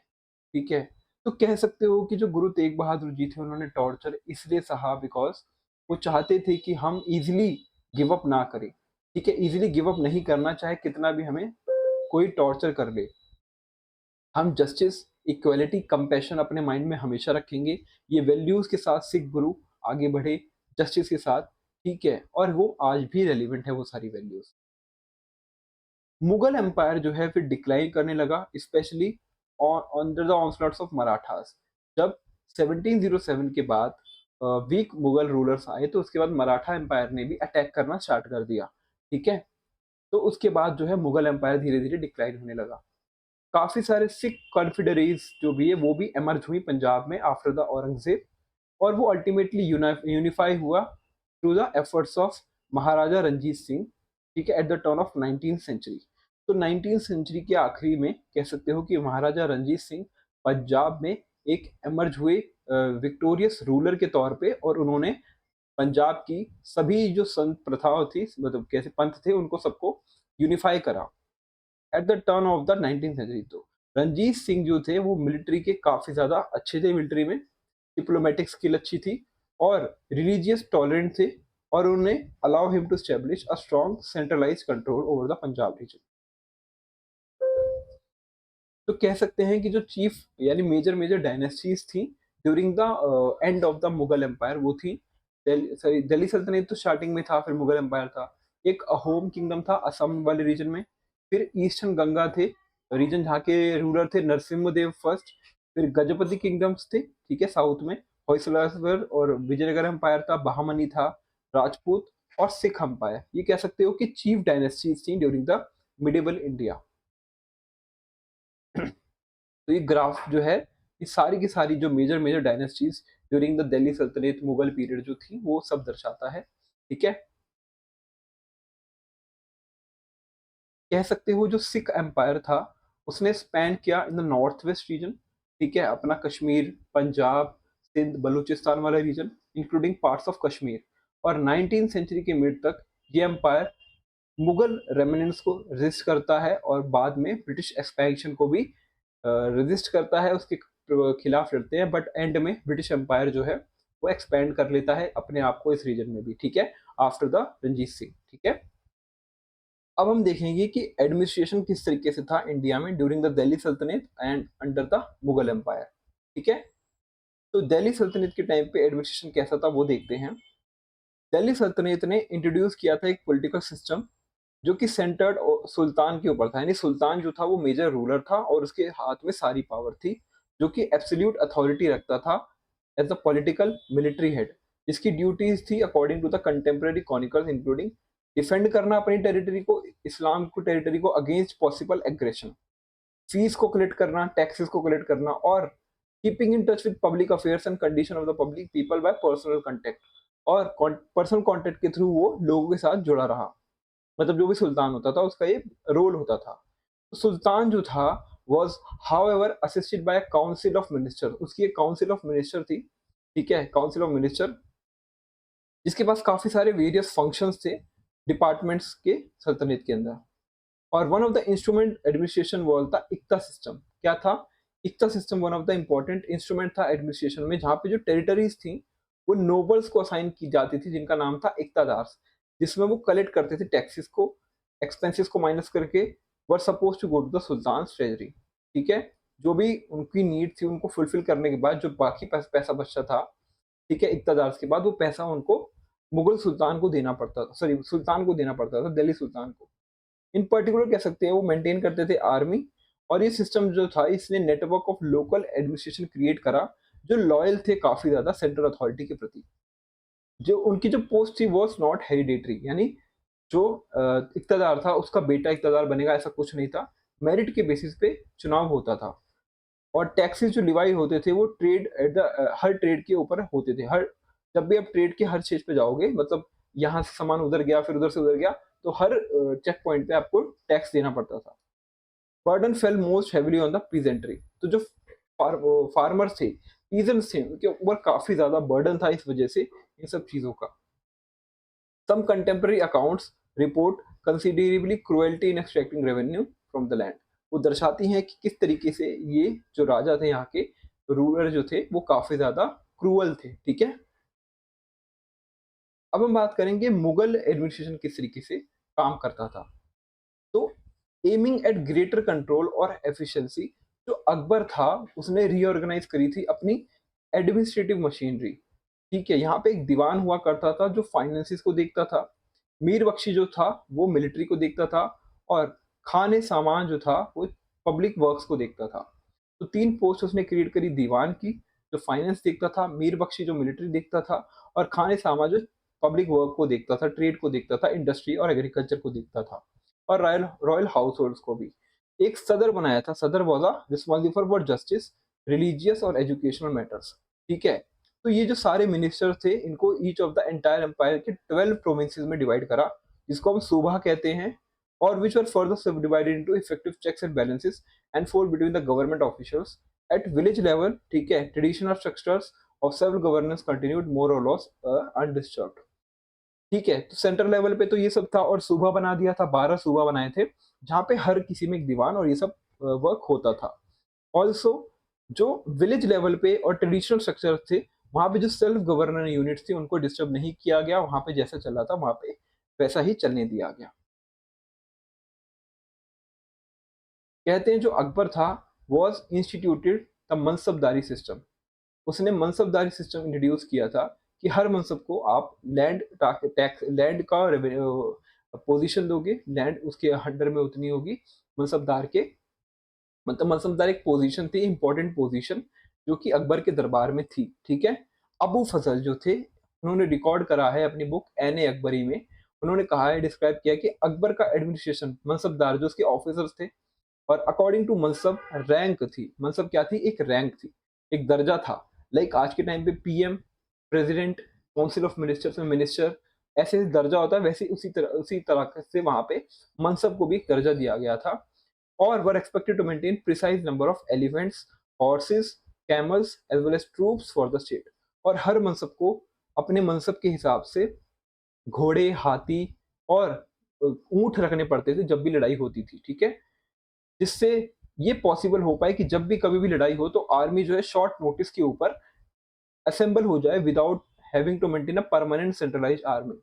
ठीक है, तो कह सकते हो कि जो गुरु तेग बहादुर जी थे, उन्होंने टॉर्चर इसलिए सहा बिकॉज वो चाहते थे कि हम इजीली गिव अप ना करें। ठीक है, इजीली गिव अप नहीं करना, चाहे कितना भी हमें कोई टॉर्चर कर ले। हम जस्टिस, इक्वालिटी, कंपैशन अपने माइंड में हमेशा रखेंगे। ये वैल्यूज के साथ सिख गुरु आगे बढ़े, जस्टिस के साथ। ठीक है, और वो आज भी रेलिवेंट है वो सारी वैल्यूज। मुगल एम्पायर जो है फिर डिक्लाइन करने लगा, especially under the onslaughts of Marathas. जब 1707 के बाद वीक मुगल रूलर्स आए तो उसके बाद मराठा एम्पायर ने भी अटैक करना स्टार्ट कर दिया। ठीक है, तो उसके बाद जो है मुगल एम्पायर धीरे धीरे डिक्लाइन होने लगा। काफी सारे सिख कॉन्फिडरीज जो भी है वो भी एमर्ज हुई पंजाब में आफ्टर द औरंगजेब, और वो अल्टीमेटली यूनिफाई हुआ through the efforts of Maharaja Ranjit Singh. ठीक है, at the turn of 19th century. तो 19th सेंचुरी के आखिरी में कह सकते हो कि महाराजा रंजीत सिंह पंजाब में एक एमर्ज हुए विक्टोरियस रूलर के तौर पे, और उन्होंने पंजाब की सभी जो संत प्रथाओं थी, मतलब कैसे पंथ थे, उनको सबको यूनिफाई करा at the turn of the 19th century. तो रंजीत सिंह जो थे वो मिलिट्री के काफी ज्यादा अच्छे थे, मिलिट्री में डिप्लोमेटिक स्किल अच्छी थी और रिलीजियस टॉलरेंट थे, और उन्होंने allow him to establish a strong centralise control over the Punjab region. तो कह सकते हैं कि जो चीफ यानी मेजर मेजर डायनेस्टीज थी during the end of the Mughal empire, वो थी दिल्ली सल्तनत तो स्टार्टिंग में था, फिर मुगल एम्पायर था, एक अहोम किंगडम था असम वाले रीजन में, फिर ईस्टर्न गंगा थे रीजन जहाँ के रूलर थे नरसिम्हदेव फर्स्ट, फिर गजपति किंगडम्स थे, ठीक है, साउथ में होयसलावर और विजयनगर एम्पायर था, बहामनी था, राजपूत और सिख एम्पायर। ये कह सकते हो कि चीफ डायनेस्टीज थी ड्यूरिंग द मिडिवल इंडिया। तो ये ग्राफ जो है, ये सारी की सारी जो major major dynasties during the Delhi सल्तनत मुगल पीरियड जो थी वो सब दर्शाता है। ठीक है, कह सकते हो जो सिख एम्पायर था, उसने स्पैन किया in the north west region, ठीक है? अपना कश्मीर, पंजाब, सिंध, बलूचिस्तान वाला region, including parts of Kashmir. और 19th सेंचुरी के मिड तक ये एम्पायर मुगल रेमिनेंट्स को रेजिस्ट करता है और बाद में ब्रिटिश एक्सपेंशन को भी रेजिस्ट करता है, उसके खिलाफ लड़ते हैं, बट एंड में ब्रिटिश एम्पायर जो है वो एक्सपैंड कर लेता है अपने आप को इस रीजन में भी, ठीक है? आफ्टर द रंजीत सिंह, ठीक है? अब हम देखेंगे कि एडमिनिस्ट्रेशन किस तरीके से था इंडिया में ड्यूरिंग द दिल्ली सल्तनत and under the Mughal empire, ठीक है? तो दिल्ली सल्तनत के टाइम पे एडमिनिस्ट्रेशन कैसा था वो देखते हैं। दिल्ली सल्तनत ने इंट्रोड्यूस किया था एक पॉलिटिकल सिस्टम जो कि सेंटर्ड सुल्तान के ऊपर था, यानी सुल्तान जो था वो मेजर रूलर था और उसके हाथ में सारी पावर थी, जो कि एब्सोल्यूट अथॉरिटी रखता था as a political military head, जिसकी ड्यूटीज थी according to the contemporary chronicles including defend करना अपनी टेरिटरी को, इस्लाम को टेरिटरी को अगेंस्ट पॉसिबल एग्रेशन, फीस को कलेक्ट करना, टैक्सेस को कलेक्ट करना और keeping in touch with public affairs and condition of the public people by personal contact, और पर्सनल कांटेक्ट के थ्रू वो लोगों के साथ जुड़ा रहा। मतलब जो भी सुल्तान होता था उसका ये रोल होता था। तो सुल्तान जो था was however assisted by a council of minister, उसकी एक काउंसिल ऑफ मिनिस्टर थी, ठीक है? काउंसिल ऑफ मिनिस्टर जिसके पास काफी सारे वेरियस फंक्शंस थे डिपार्टमेंट्स के सल्तनत के अंदर। और one of the instrument administration was the iqta system. क्या था? Iqta system one of the important instrument था एडमिनिस्ट्रेशन में, जहाँ पे जो टेरिटरीज थी वो नोबल्स को असाइन की जाती थी, जिनका नाम था इक्तादार्स, जिसमें वो कलेक्ट करते थे टैक्सेस को, एक्सपेंसेस को माइनस करके, were suppose to go to the सुल्तान ट्रेजरी, ठीक है? जो भी उनकी नीड थी उनको फुलफिल करने के बाद जो बाकी पैसा बचता था, ठीक है, इक्तादार्स के बाद वो पैसा उनको मुगल सुल्तान को देना पड़ता था, सॉरी सुल्तान को देना पड़ता था, दिल्ली सुल्तान को। इन पर्टिकुलर कह सकते हैं वो मेंटेन करते थे आर्मी। और ये सिस्टम जो था इसने network of local administration create करा जो लॉयल थे काफी ज्यादा सेंट्रल अथॉरिटी के प्रति। जो उनकी जो पोस्ट थी वो नॉट हेरिडेटरी, यानी जो इक्तदार था उसका बेटा इक्तदार बनेगा ऐसा कुछ नहीं था, मेरिट के बेसिस पे चुनाव होता था। और टैक्सेस जो डिवाइड होते थे वो trade at the her trade के ऊपर होते थे। हर जब भी आप ट्रेड के हर चीज पे जाओगे, मतलब यहाँ से सामान उधर गया फिर उधर से उधर गया, तो हर चेक पॉइंट पे आपको टैक्स देना पड़ता था। Burden fail most heavily on the peasantry. तो जो फार्मर्स थे, पीजेंट्स थे, उनके ऊपर काफी ज्यादा बर्डन था इस वजह से इन सब चीजों का। Some contemporary accounts report considerably cruelty in extracting revenue from the land. वो दर्शाती हैं कि किस तरीके से ये जो राजा थे यहाँ के, रूलर जो थे वो काफी ज्यादा क्रूअल थे, ठीक है? अब हम बात करेंगे मुगल एडमिनिस्ट्रेशन किस तरीके से काम करता था। तो एमिंग एट ग्रेटर कंट्रोल और एफिशिएंसी, जो अकबर था उसने रीऑर्गेनाइज करी थी अपनी एडमिनिस्ट्रेटिव मशीनरी, ठीक है? यहाँ पे एक दीवान हुआ करता था जो फाइनेंसिस को देखता था, मीर बख्शी जो था वो मिलिट्री को देखता था, और खाने सामान जो था वो पब्लिक वर्क्स को देखता था। तो तीन पोस्ट उसने क्रिएट करी, दीवान की जो फाइनेंस देखता था, मीर बख्शी जो मिलिट्री देखता था, और खाने सामान जो पब्लिक वर्क को देखता था, ट्रेड को देखता था, इंडस्ट्री और एग्रीकल्चर को देखता था, और रॉयल रॉयल हाउस होल्ड्स को भी। एक सदर बनाया था, सदर was responsible for justice, religious और एजुकेशनल मैटर्स, ठीक है? तो ये जो सारे मिनिस्टर्स थे इनको each of the entire empire के 12 प्रोविंसेस में डिवाइड करा, जिसको हम सूबा कहते हैं, और which were further subdivided into effective checks and balances and for between the government officials at village level, ठीक है? Traditional structures of self governance continued more or less undisturbed, ठीक है? तो सेंट्रल लेवल पे तो ये सब था, और सूबा बना दिया था, 12 सूबा बनाए थे, जहाँ पे हर किसी में एक दीवान और ये सब वर्क होता था। ऑल्सो जो विलेज लेवल पे और ट्रेडिशनल स्ट्रक्चर थे, वहाँ पे जो सेल्फ गवर्नर यूनिट्स थी उनको डिस्टर्ब नहीं किया गया, वहाँ पे जैसा चल रहा था वहाँ पे वैसा ही चलने दिया गया। कहते हैं जो अकबर था वॉज इंस्टीट्यूटेड द मनसबदारी सिस्टम। उसने मनसबदारी सिस्टम इंट्रोड्यूस किया था कि हर मनसब को आप लैंड टैक्स, लैंड का पोजीशन दोगे, लैंड उसके अंडर में उतनी होगी मनसबदार के। मतलब मनसबदार एक पोजीशन थी, इंपॉर्टेंट पोजीशन, जो कि अकबर के दरबार में थी, ठीक है? अबू फजल जो थे उन्होंने रिकॉर्ड करा है अपनी बुक एन ए अकबरी में, उन्होंने कहा है, डिस्क्राइब किया कि अकबर का एडमिनिस्ट्रेशन, मनसबदार जो उसके ऑफिसर्स थे, और अकॉर्डिंग टू मनसब रैंक थी, मनसब क्या थी? एक रैंक थी, एक दर्जा था। लाइक आज के टाइम पे PM, president, council of ministers में मिनिस्टर, ऐसे दर्जा होता है वैसे उसी तरह से वहाँ पे मनसब को भी एक दर्जा दिया गया था और were expected to maintain precise number of elephants, horses, camels as well as troops for the state. और हर मनसब को अपने मनसब के हिसाब से घोड़े, हाथी और ऊँट रखने पड़ते थे जब भी लड़ाई होती थी, ठीक है? जिससे ये पॉसिबल हो पाए कि जब भी कभी भी लड़ाई हो तो आर्मी जो है शॉर्ट नोटिस के ऊपर असेंबल हो जाए without having to maintain a permanent centralized army,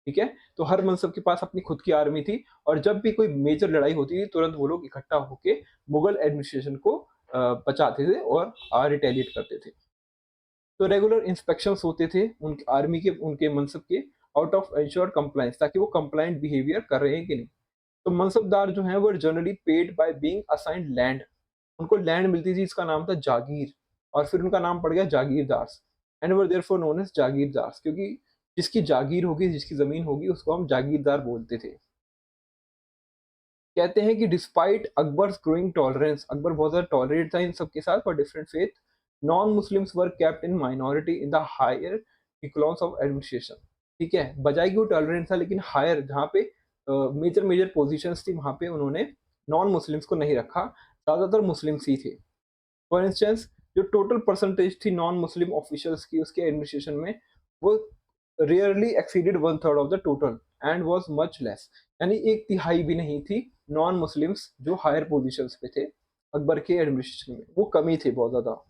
ठीक है? तो हर मनसब के पास अपनी खुद की आर्मी थी और जब भी कोई मेजर लड़ाई होती थी तुरंत वो लोग इकट्ठा होके मुगल एडमिनिस्ट्रेशन को बचाते थे और रिटेलिएट करते थे। तो रेगुलर इंस्पेक्शंस होते थे उन आर्मी के उनके मनसब के आउट ऑफ एंश्योर कंप्लायंस, ताकि वो कंप्लायंट बिहेवियर कर रहे हैं कि नहीं। तो मनसबदार जो हैं वो generally paid by being assigned land, उनको लैंड मिलती थी, इसका नाम था जागीर और फिर उनका नाम पड़ गया jagirdars and were therefore known as jagirdars, क्योंकि जिसकी जागीर होगी, जिसकी ज़मीन होगी उसको हम जागीरदार बोलते थे। कहते हैं कि despite Akbar's growing tolerance, Akbar बहुत ज़्यादा टॉलरेट था इन सबके साथ for different faith, non Muslims were kept in minority in the higher echelons of administration, ठीक है? बजाय कि वो टॉलरेंट था लेकिन हायर जहाँ पे मेजर मेजर पोजीशंस थी वहाँ पे उन्होंने नॉन मुस्लिम्स को नहीं रखा, ज़्यादातर मुस्लिम्स ही थे। फॉर इंस्टेंस जो टोटल परसेंटेज थी नॉन मुस्लिम ऑफिशियल्स की उसके एडमिनिस्ट्रेशन में, वो rarely exceeded one third of the total and was much less, यानी एक तिहाई भी नहीं थी नॉन मुस्लिम्स जो हायर पोजीशंस पे थे अकबर के एडमिनिस्ट्रेशन में, वो कमी थे बहुत ज़्यादा।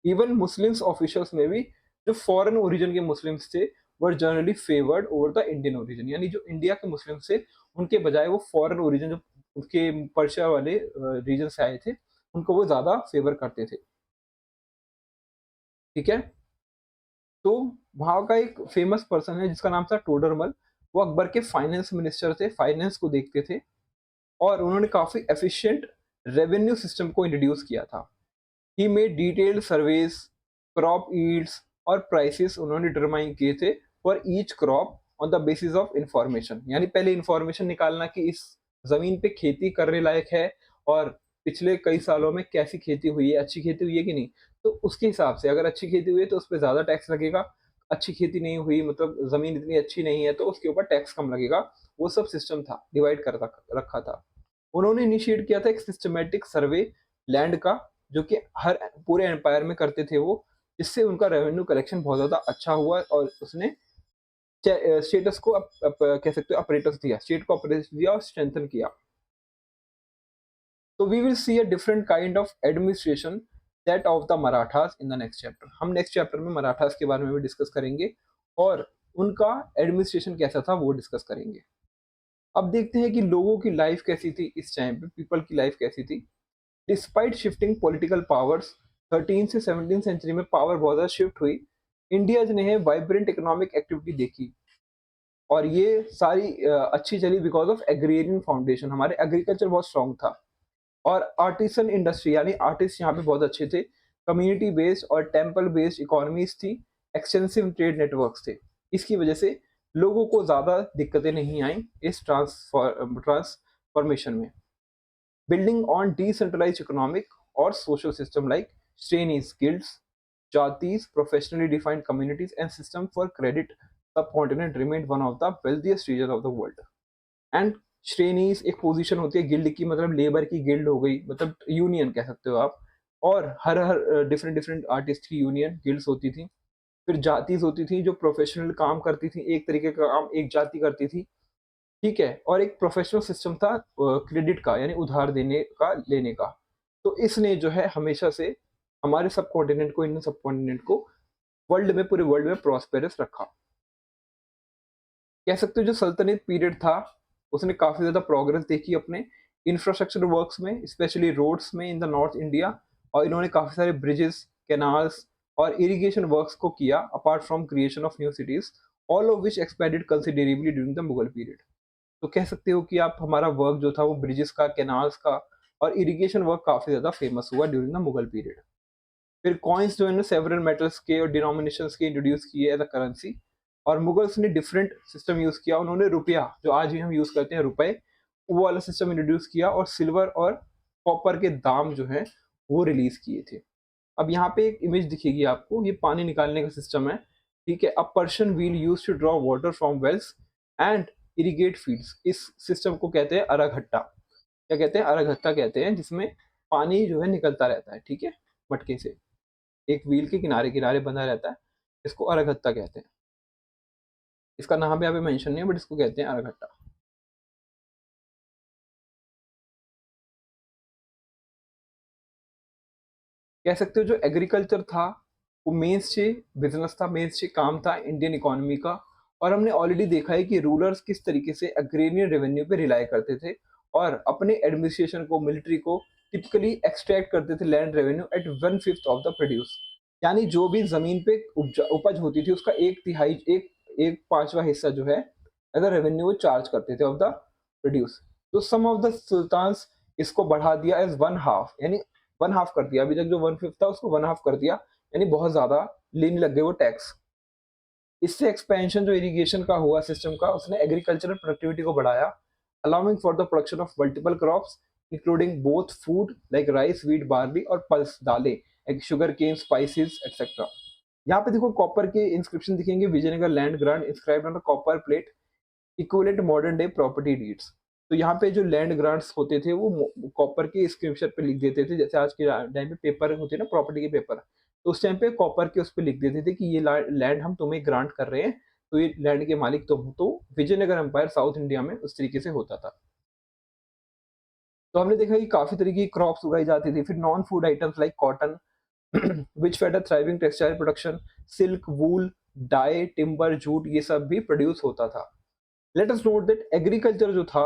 इवन मुस्लिम्स ऑफिशियल्स में भी जो फॉरेन ओरिजिन के मुस्लिम्स थे वर generally favoured over the Indian origin, यानी जो इंडिया के मुस्लिम्स थे उनके बजाय वो फॉरेन ओरिजिन जो उसके पर्शिया वाले रीजन से आए थे उनको वो ज़्यादा फेवर करते थे, ठीक है? तो वहाँ का एक फेमस पर्सन है जिसका नाम था टोडरमल, वो अकबर के फाइनेंस मिनिस्टर थे, फाइनेंस को देखते थे और उन्होंने काफ़ी एफिशिएंट रेवेन्यू सिस्टम को इंट्रोड्यूस किया था। He made detailed surveys, crop yields और प्राइसेस उन्होंने डिटरमाइन किए थे for each crop on the basis of information, यानी पहले इंफॉर्मेशन निकालना कि इस जमीन पे खेती करने लायक है और पिछले कई सालों में कैसी खेती हुई है, अच्छी खेती हुई है कि नहीं। तो उसके हिसाब से अगर अच्छी खेती हुई है तो उस पर ज़्यादा टैक्स लगेगा, अच्छी खेती नहीं हुई मतलब ज़मीन इतनी अच्छी नहीं है तो उसके ऊपर टैक्स कम लगेगा। वो सब सिस्टम था, डिवाइड कर रखा था। उन्होंने इनिशिएट किया था एक सिस्टमैटिक सर्वे लैंड का, जो कि हर पूरे एम्पायर में करते थे वो, जिससे उनका रेवेन्यू कलेक्शन बहुत ज़्यादा अच्छा हुआ और उसने स्टेटस को कह सकते हो अपरेटस दिया, स्टेट को अपरेटस दिया और स्ट्रेंथन किया। तो we will see a different kind of administration that of the Marathas in the next chapter. हम नेक्स्ट चैप्टर में मराठास के बारे में भी डिस्कस करेंगे और उनका एडमिनिस्ट्रेशन कैसा था वो डिस्कस करेंगे। अब देखते हैं कि लोगों की लाइफ कैसी थी इस टाइम पे, पीपल की लाइफ कैसी थी। डिस्पाइट शिफ्टिंग पॉलिटिकल पावर्स, 13 से 17 सेंचुरी में पावर बहुत ज़्यादा शिफ्ट हुई। इंडिया ने वाइब्रेंट इकोनॉमिक एक्टिविटी देखी और ये सारी अच्छी चली बिकॉज ऑफ एग्रेरियन फाउंडेशन, हमारे एग्रीकल्चर बहुत स्ट्रॉन्ग था और आर्टिसन इंडस्ट्री यानी आर्टिस्ट यहाँ पे बहुत अच्छे थे, कम्युनिटी बेस्ड और टेम्पल बेस्ड इकोनॉमीज थी, एक्सटेंसिव ट्रेड नेटवर्क्स थे। इसकी वजह से लोगों को ज़्यादा दिक्कतें नहीं आई इस ट्रांसफॉर्मेशन में। Building on decentralized economic or social system like Shrenis, guilds, jatis, professionally defined communities, and system for credit, subcontinent remained one of the wealthiest regions of the world. And श्रेणीज एक पोजीशन होती है गिल्ड की, मतलब लेबर की गिल्ड हो गई, मतलब यूनियन कह सकते हो आप, और हर हर डिफरेंट डिफरेंट आर्टिस्ट की यूनियन गिल्ड्स होती थी। फिर जातीज होती थी जो प्रोफेशनल काम करती थी, एक तरीके का काम एक जाति करती थी, ठीक है? और एक प्रोफेशनल सिस्टम था क्रेडिट का, यानी उधार देने का, लेने का। तो इसने जो है हमेशा से हमारे सबकॉन्टिनेंट को, इंडियन सबकॉन्टिनेंट को वर्ल्ड में, पूरे वर्ल्ड में प्रॉस्पेरस रखा। कह सकते हो जो सल्तनत पीरियड था, उसने काफ़ी ज़्यादा प्रोग्रेस देखी अपने इंफ्रास्ट्रक्चर वर्क्स में, स्पेशली रोड्स में इन द नॉर्थ इंडिया, और इन्होंने काफ़ी सारे ब्रिजेस, कैनाल्स और इरिगेशन वर्क्स को किया apart from creation of new cities, all of which expanded considerably during the Mughal period. तो कह सकते हो कि आप हमारा वर्क जो था वो ब्रिजेस का, कैनाल्स का और इरिगेशन वर्क काफ़ी ज़्यादा फेमस हुआ ड्यूरिंग द मुगल पीरियड। फिर कॉइन्स जो है सेवरल मेटल्स के और डिनोमिनेशंस के इंट्रोड्यूस किए एज अ करेंसी, और मुगल्स ने डिफरेंट सिस्टम यूज़ किया। उन्होंने रुपया, जो आज भी हम यूज़ करते हैं रुपए, वो वाला सिस्टम इंट्रोड्यूस किया और सिल्वर और कॉपर के दाम जो है वो रिलीज किए थे। अब यहाँ पे एक इमेज दिखेगी आपको, ये पानी निकालने का सिस्टम है, ठीक है। A Persian wheel used to draw water from wells and irrigate fields. इस सिस्टम को कहते हैं अरगहट्टा। क्या कहते हैं? अरगहट्टा कहते हैं, जिसमें पानी जो है निकलता रहता है, ठीक है, मटके से। एक व्हील के किनारे-किनारे बंधा रहता है, इसको अरगहत्ता कहते हैं। इसका नाम भी यहाँ पे मेंशन नहीं है, बट इसको कहते हैं अरगहट्टा। कह सकते हो जो एग्रीकल्चर था, वो मेनस्टे बिज़नेस था, मेनस्टे काम था इंडियन इकोनॉमी का। और हमने ऑलरेडी देखा है कि रूलर्स किस तरीके से एग्रेरियन रेवेन्यू पे रिलाय करते थे और अपने एडमिनिस्ट्रेशन को, मिलिट्री को टिपिकली एक्सट्रैक्ट करते थे land revenue at 1/5 of the produce. यानी जो भी ज़मीन पे उपज होती थी, उसका 1/3 एक 5वां हिस्सा जो है एज़ अ रेवेन्यू वो चार्ज करते थे ऑफ द प्रोड्यूस। तो सम ऑफ द सुल्तान्स इसको बढ़ा दिया एज़ 1 हाफ, यानी 1 हाफ कर दिया। अभी तक जो 1/5 था उसको 1 हाफ कर दिया, यानी बहुत ज़्यादा लेने लग गए वो टैक्स। इससे एक्सपेंशन जो इरिगेशन का हुआ सिस्टम का, उसने एग्रीकल्चरल प्रोडक्टिविटी को बढ़ाया, allowing for the production of multiple crops including both food like rice, wheat, barley और पल्स दालें, like sugar cane, spices etcetera. यहाँ पे देखो कॉपर के इंस्क्रिप्शन दिखेंगे, Vijayanagar land grant inscribed on the copper plate equivalent modern day property deeds. तो यहाँ पे जो लैंड ग्रांट्स होते थे वो कॉपर के स्क्रिप्चर पे लिख देते थे, जैसे आज के टाइम पे पेपर होते हैं ना, प्रॉपर्टी के पेपर। तो उस टाइम पे कॉपर के उस पे लिख देते थे कि ये लैंड हम तुम्हें ग्रांट कर रहे हैं, तो ये लैंड के मालिक तुम हो। तो विजयनगर एम्पायर साउथ इंडिया में उस तरीके से होता था। तो हमने देखा कि काफी तरीके की क्रॉप्स उगाई जाती थी। फिर non food items like cotton which fed a thriving textile production, silk, wool, dye, timber, jute, ये सब भी प्रोड्यूस होता था। Let us note that agriculture जो था,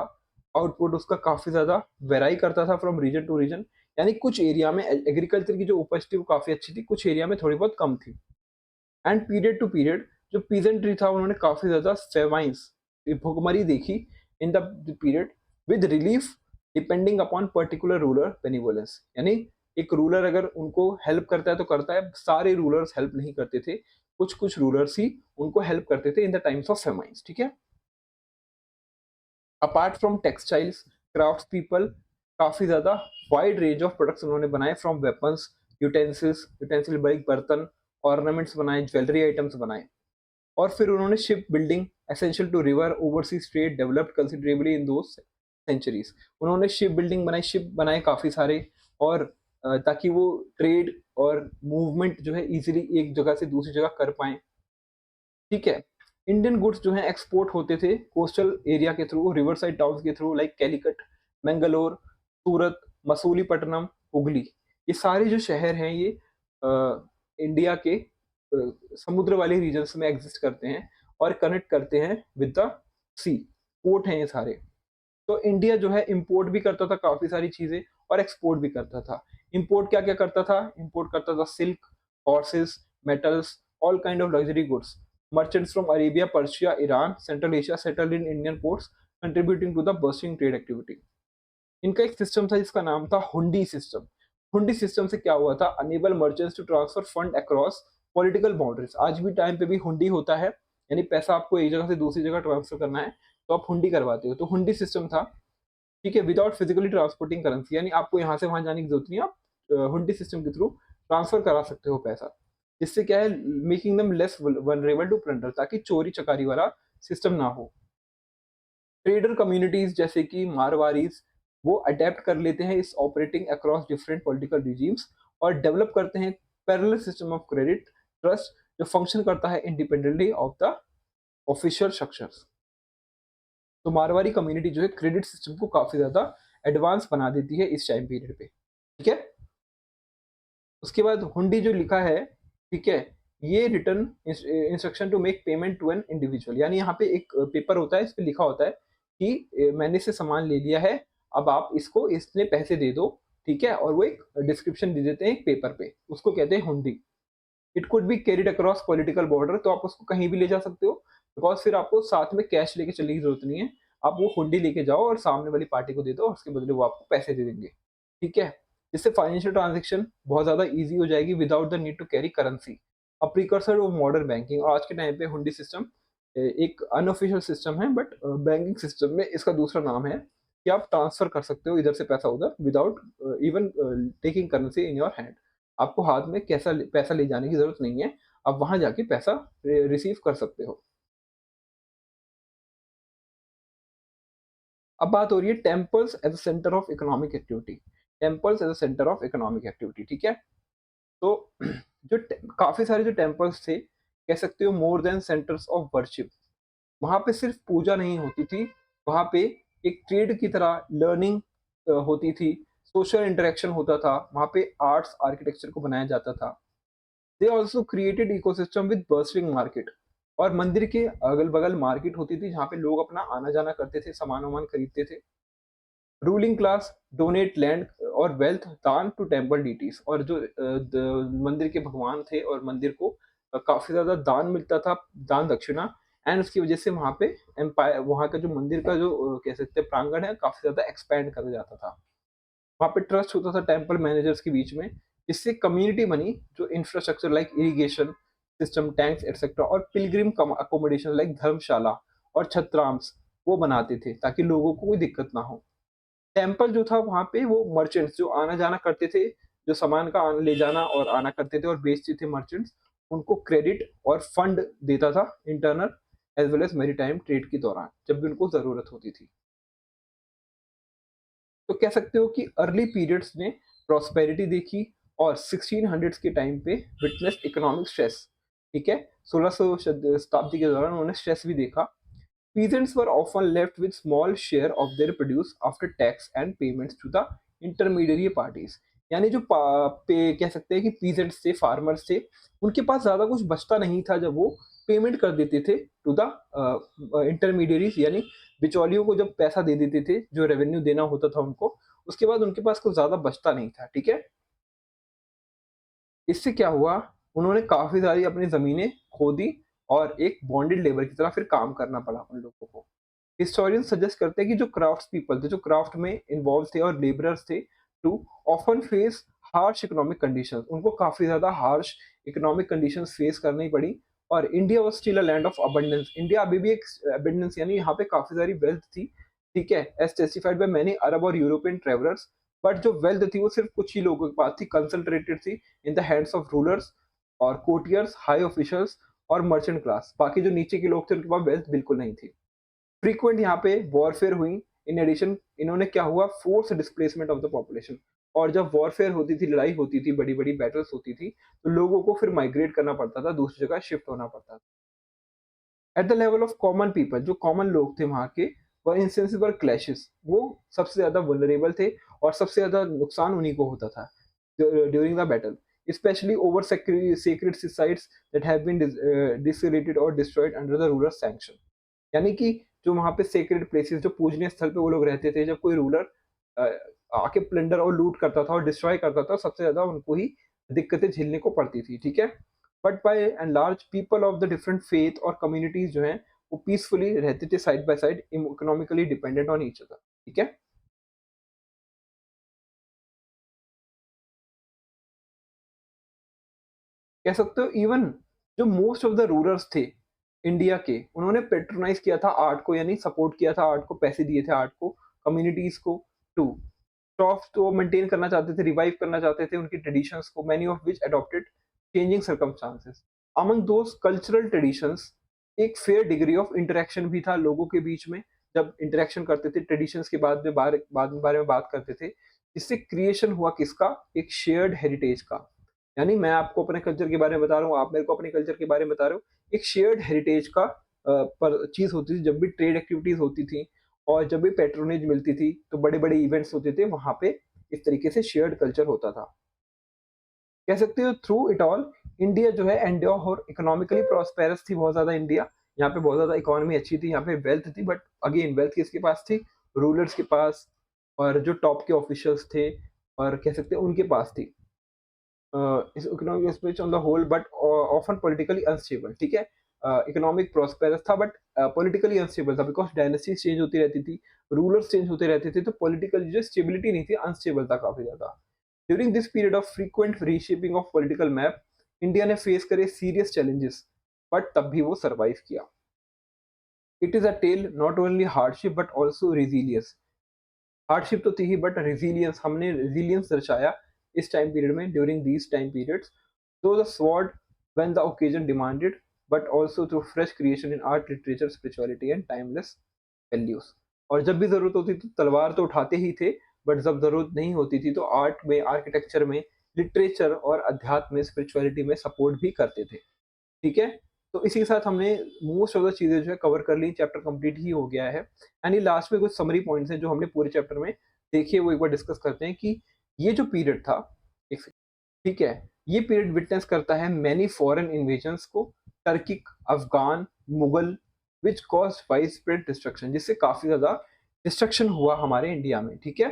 आउटपुट उसका काफी ज्यादा वेराई करता था फ्रॉम रीजन टू रीजन। यानी कुछ एरिया में एग्रीकल्चर की जो उपज थी वो काफी अच्छी थी, कुछ एरिया में थोड़ी बहुत कम थी। एंड पीरियड टू पीरियड जो पीजेंट्री था, उन्होंने काफी ज्यादा फेमाइंस, भुखमरी देखी in the period with relief depending upon particular ruler benevolence. यानी एक रूलर अगर उनको हेल्प करता है तो करता है, सारे रूलर्स हेल्प नहीं करते थे, कुछ कुछ रूलर्स ही उनको हेल्प करते थे in the times of famines, ठीक है। Apart from textiles, craft people काफी ज्यादा वाइड रेंज ऑफ प्रोडक्ट्स उन्होंने बनाए, from weapons, utensils, utensil bike, बर्तन, ऑर्नामेंट्स बनाए, ज्वेलरी आइटम्स बनाए। और फिर उन्होंने ship building essential to river overseas trade developed considerably in दो सेंचुरीज। उन्होंने शिप बिल्डिंग बनाई, शिप बनाए काफी सारे, और ताकि वो ट्रेड और मूवमेंट जो है इजीली एक जगह से दूसरी जगह कर पाए, ठीक है। इंडियन गुड्स जो है एक्सपोर्ट होते थे कोस्टल एरिया के थ्रू, रिवर साइड टाउन के थ्रू, लाइक कैलिकट, मैंगलोर, सूरत, मसूलीपट्टनम, हुगली। ये सारे जो शहर हैं ये इंडिया के समुद्र वाले रीजन्स में एग्जिस्ट करते हैं और कनेक्ट करते हैं विद द सी। पोर्ट हैं ये सारे। तो इंडिया जो है इंपोर्ट भी करता था काफी सारी चीजें और एक्सपोर्ट भी करता था। इंपोर्ट क्या क्या करता था? इंपोर्ट करता था silk, horses, metals, all kind of luxury goods. Merchants from Arabia, Persia, Iran, Central Asia settled in Indian ports, contributing to the bursting trade activity. इनका एक सिस्टम था जिसका नाम था हुंडी सिस्टम। हुंडी सिस्टम से क्या हुआ था? Enable merchants to transfer fund across political boundaries. आज भी टाइम पे भी हुंडी होता है, यानी पैसा आपको एक जगह से दूसरी जगह ट्रांसफर करना है तो आप हुंडी करवाते हो। तो हुंडी सिस्टम था, ठीक है, विदाउट फिजिकली ट्रांसपोर्टिंग करेंसी। यानी आपको यहाँ से वहां जाने की जरूरत नहीं, आप हुंडी सिस्टम के थ्रू ट्रांसफर करा सकते हो पैसा। जिससे क्या है, making them less vulnerable to plunder, ताकि चोरी चकारी वाला सिस्टम ना हो। ट्रेडर कम्युनिटीज जैसे कि मारवाड़ीज, वो अडेप्ट कर लेते हैं इस operating across different political regimes और डेवलप करते हैं parallel system of credit trust जो फंक्शन करता है independently of the official structures. तो मारवाड़ी कम्युनिटी जो है क्रेडिट सिस्टम को काफी ज्यादा एडवांस बना देती है इस टाइम पीरियड पे, ठीक है। उसके बाद हुंडी जो लिखा है, ठीक है, ये return instruction to make payment to an individual. यानी यहाँ पे एक पेपर होता है, इस पे लिखा होता है कि मैंने इससे सामान ले लिया है, अब आप इसको इतने पैसे दे दो, ठीक है। और वो एक डिस्क्रिप्शन दे देते हैं एक पेपर पे, उसको कहते हैं हुंडी। It could be carried across political border, तो आप उसको कहीं भी ले जा सकते हो, बिकॉज फिर आपको साथ में कैश लेके चलने की जरूरत नहीं है। आप वो हुंडी लेके जाओ और सामने वाली पार्टी को दे दो, और उसके बदले वो आपको पैसे दे देंगे, ठीक है। जिससे फाइनेंशियल ट्रांजेक्शन बहुत ज्यादा ईजी हो जाएगी without the need to carry currency. A precursor of modern banking. और आज के टाइम पे हुंडी सिस्टम एक अनऑफिशियल सिस्टम है, बट बैंकिंग सिस्टम में इसका दूसरा नाम है कि आप ट्रांसफर कर सकते हो इधर से पैसा उधर without even taking currency in your hand. आपको हाथ में कैसा पैसा ले जाने की जरूरत नहीं है, आप वहाँ जाके पैसा रिसीव कर सकते हो। अब बात हो रही है temples as a centre of economic activity. Temples as a centre of economic activity, ठीक है? तो जो काफ़ी सारे जो टेम्पल्स थे, कह सकते हो more than centres of worship. वहाँ पे सिर्फ पूजा नहीं होती थी, वहाँ पे एक ट्रेड की तरह लर्निंग होती थी, सोशल इंटरेक्शन होता था, वहाँ पे आर्ट्स, आर्किटेक्चर को बनाया जाता था। They also created ecosystem with busting market, और मंदिर के अगल-बगल मार्केट होती थी, जहाँ पे लोग अपना आना-जाना करते थे, सामान-वामान खरीदते थे। रूलिंग क्लास डोनेट लैंड और वेल्थ दान टू टेम्पल डीटीज, और जो मंदिर के भगवान थे और मंदिर को काफी ज्यादा दान मिलता था, दान दक्षिणा। एंड उसकी वजह से वहाँ पे एम्पायर, वहाँ का जो मंदिर का जो कह सकते हैं प्रांगण है, काफी ज्यादा एक्सपैंड कर जाता था। वहाँ पे ट्रस्ट होता था टेम्पल मैनेजर्स के बीच में, जिससे कम्युनिटी बनी, जो infrastructure like irrigation system, tanks etcetera, और पिलग्रिम अकोमोडेशन लाइक धर्मशाला और छत्राम्स वो बनाते थे, ताकि लोगों को कोई दिक्कत ना हो। टेम्पल जो था वहाँ पे वो मर्चेंट्स जो आना-जाना करते थे, जो सामान का ले जाना और आना करते थे और बेचते थे मर्चेंट्स, उनको क्रेडिट और फंड देता था internal as well as maritime trade के दौरान, जब भी उनको ज़रूरत होती थी। तो कह सकते हो कि अर्ली पीरियड्स ने प्रॉस्पेरिटी देखी, और 1600s के टाइम पे विटनेस्ड इकोनॉमिक स्ट्रेस, ठीक है? 1600 शताब्दी के दौरान उन्होंने स्ट्रेस भी देखा। Peasants were often left with small share of their produce after tax and payments to the intermediary parties। यानी जो पे कह सकते हैं कि पीजेंट्स थे, फार्मर्स थे, उनके पास ज़्यादा कुछ बचता नहीं था जब वो पेमेंट कर देते थे टू द इंटरमीडियरीज, यानी बिचौलियों को जब पैसा दे देते थे, जो रेवेन्यू देना होता था उनको, उसके बाद उनके पास कुछ ज़्यादा बचता नहीं था, ठीक है? इससे क्या हुआ, उन्होंने काफ़ी सारी अपनी ज़मीनें खो दी, और एक बॉन्डेड लेबर की तरह फिर काम करना पड़ा उन लोगों को। हिस्टोरियन सजेस्ट करते हैं कि जो क्राफ्ट्स पीपल थे, जो क्राफ्ट में इन्वॉल्व थे और लेबरर्स थे, too often face harsh economic conditions, उनको काफ़ी ज़्यादा हार्श इकोनॉमिक कंडीशंस फेस करनी पड़ी। और India was still a land of abundance, India अभी भी एक अबंडेंस, यानी यहाँ पे काफ़ी सारी वेल्थ थी, ठीक है? एज़ टेस्टिफाइड बाय मैनी अरब और यूरोपियन ट्रैवलर्स। बट जो वेल्थ थी वो सिर्फ कुछ ही लोगों के पास थी, कंसंट्रेटेड थी in the hands of rulers और कोर्टियर्स, हाई ऑफिशियल्स और मर्चेंट क्लास। बाकी जो नीचे के लोग थे उनके पास वेल्थ बिल्कुल नहीं थी। फ्रीक्वेंट यहाँ पे वॉरफेयर हुई। इन एडिशन इन्होंने क्या हुआ, force displacement of the population. और जब वॉरफेयर होती थी, लड़ाई होती थी, बड़ी बड़ी बैटल्स होती थी, तो लोगों को फिर माइग्रेट करना पड़ता था, दूसरी जगह शिफ्ट होना पड़ता था। At the level of common people, जो कॉमन लोग थे वहाँ के, वह इंस्टेंसेस वर क्लैशेस, वो सबसे ज्यादा वनरेबल थे, और सबसे ज्यादा नुकसान उन्हीं को होता था during the battle, specially over sacred sites that have been desecrated or destroyed under the ruler's sanction। यानी कि जो वहाँ पे सेक्रेड प्लेसेस, जो पूजनीय स्थल पे वो लोग रहते थे, जब कोई रूलर आके प्लंडर और लूट करता था और डिस्ट्रॉय करता था, सबसे ज़्यादा उनको ही दिक्कतें झेलने को पड़ती थी, ठीक है? But by and large people of the different faith और कम्युनिटीज़ जो हैं, वो पीसफुली रहते थे side by side, economically dependent on each other, ठीक है? कह सकते हो इवन जो मोस्ट ऑफ द रूलर्स थे इंडिया के, उन्होंने पेट्रोनाइज़ किया था आर्ट को, यानी सपोर्ट किया था आर्ट को, पैसे दिए थे आर्ट को, कम्युनिटीज़ को टू क्रॉफ्ट को मेंटेन करना चाहते थे, रिवाइव करना चाहते थे उनकी ट्रेडिशंस को, many of which adopted changing circumstances. Among those cultural traditions, एक फेयर डिग्री ऑफ इंटरेक्शन भी था लोगों के बीच में, जब इंटरेक्शन करते थे ट्रेडिशंस के बारे में बात करते थे। इससे क्रिएशन हुआ किसका, एक शेयर्ड हेरिटेज का। यानी मैं आपको अपने कल्चर के बारे में बता रहा हूँ, आप मेरे को अपने कल्चर के बारे में बता रहे हो। एक शेयर्ड हेरिटेज का पर चीज़ होती थी, जब भी ट्रेड एक्टिविटीज़ होती थी और जब भी पैट्रोनेज मिलती थी, तो बड़े-बड़े इवेंट्स होते थे, वहाँ पे इस तरीके से शेयर्ड कल्चर होता था। कह सकते हो थ्रू इट ऑल इंडिया जो है एंड्योर और इकोनॉमिकली प्रॉस्पेरस थी बहुत ज़्यादा इंडिया। यहाँ पे बहुत ज़्यादा इकोनॉमी अच्छी थी, यहाँ पे वेल्थ थी, बट अगेन वेल्थ किसके पास थी? रूलर्स के पास, और जो टॉप के ऑफिशियल्स थे, और कह सकते हैं उनके पास थी। इस economic speech on the whole, but often politically unstable, ठीक है? इकोनॉमिक प्रॉस्पेरस था, बट पॉलिटिकली अनस्टेबल था, बिकॉज डायनेस्टीज चेंज होती रहती थी, रूलर्स चेंज होते रहते थे, तो पॉलिटिकल जो स्टेबिलिटी नहीं थी, अनस्टेबल था काफी ज्यादा। During this period of frequent reshaping of political map, India ने फेस करे सीरियस चैलेंजेस, बट तब भी वो सर्वाइव किया। It is a tale not only hardship but also resilience. Hardship तो थी ही, बट रेजिलियंस, हमने रेजिलियंस दर्शाया इस टाइम पीरियड में, ड्यूरिंग दीज टाइम पीरियड्स। तो the sword when the occasion demanded, but also through fresh creation in art, literature, spirituality and timeless values. और जब भी ज़रूरत होती थी तलवार तो उठाते ही थे, बट जब ज़रूरत नहीं होती थी तो आर्ट में, आर्किटेक्चर में, लिटरेचर और अध्यात्म में, स्पिरिचुअलिटी में सपोर्ट भी करते थे। ठीक है? तो इसी के साथ हमने मोस्ट ऑफ द चीज़ें जो है कवर कर ली, चैप्टर कंप्लीट ही हो गया है। एंड ये लास्ट में कुछ समरी पॉइंट्स हैं जो हमने पूरे चैप्टर में देखे, वो एक बार डिस्कस करते हैं कि ये जो पीरियड था, एक ठीक है, ये पीरियड विटनेस करता है मैनी फॉरेन इन्वेजन्स को, टर्किक, अफगान, मुगल, विच कॉज्ड वाइड स्प्रेड डिस्ट्रक्शन, जिससे काफ़ी ज़्यादा डिस्ट्रक्शन हुआ हमारे इंडिया में, ठीक है?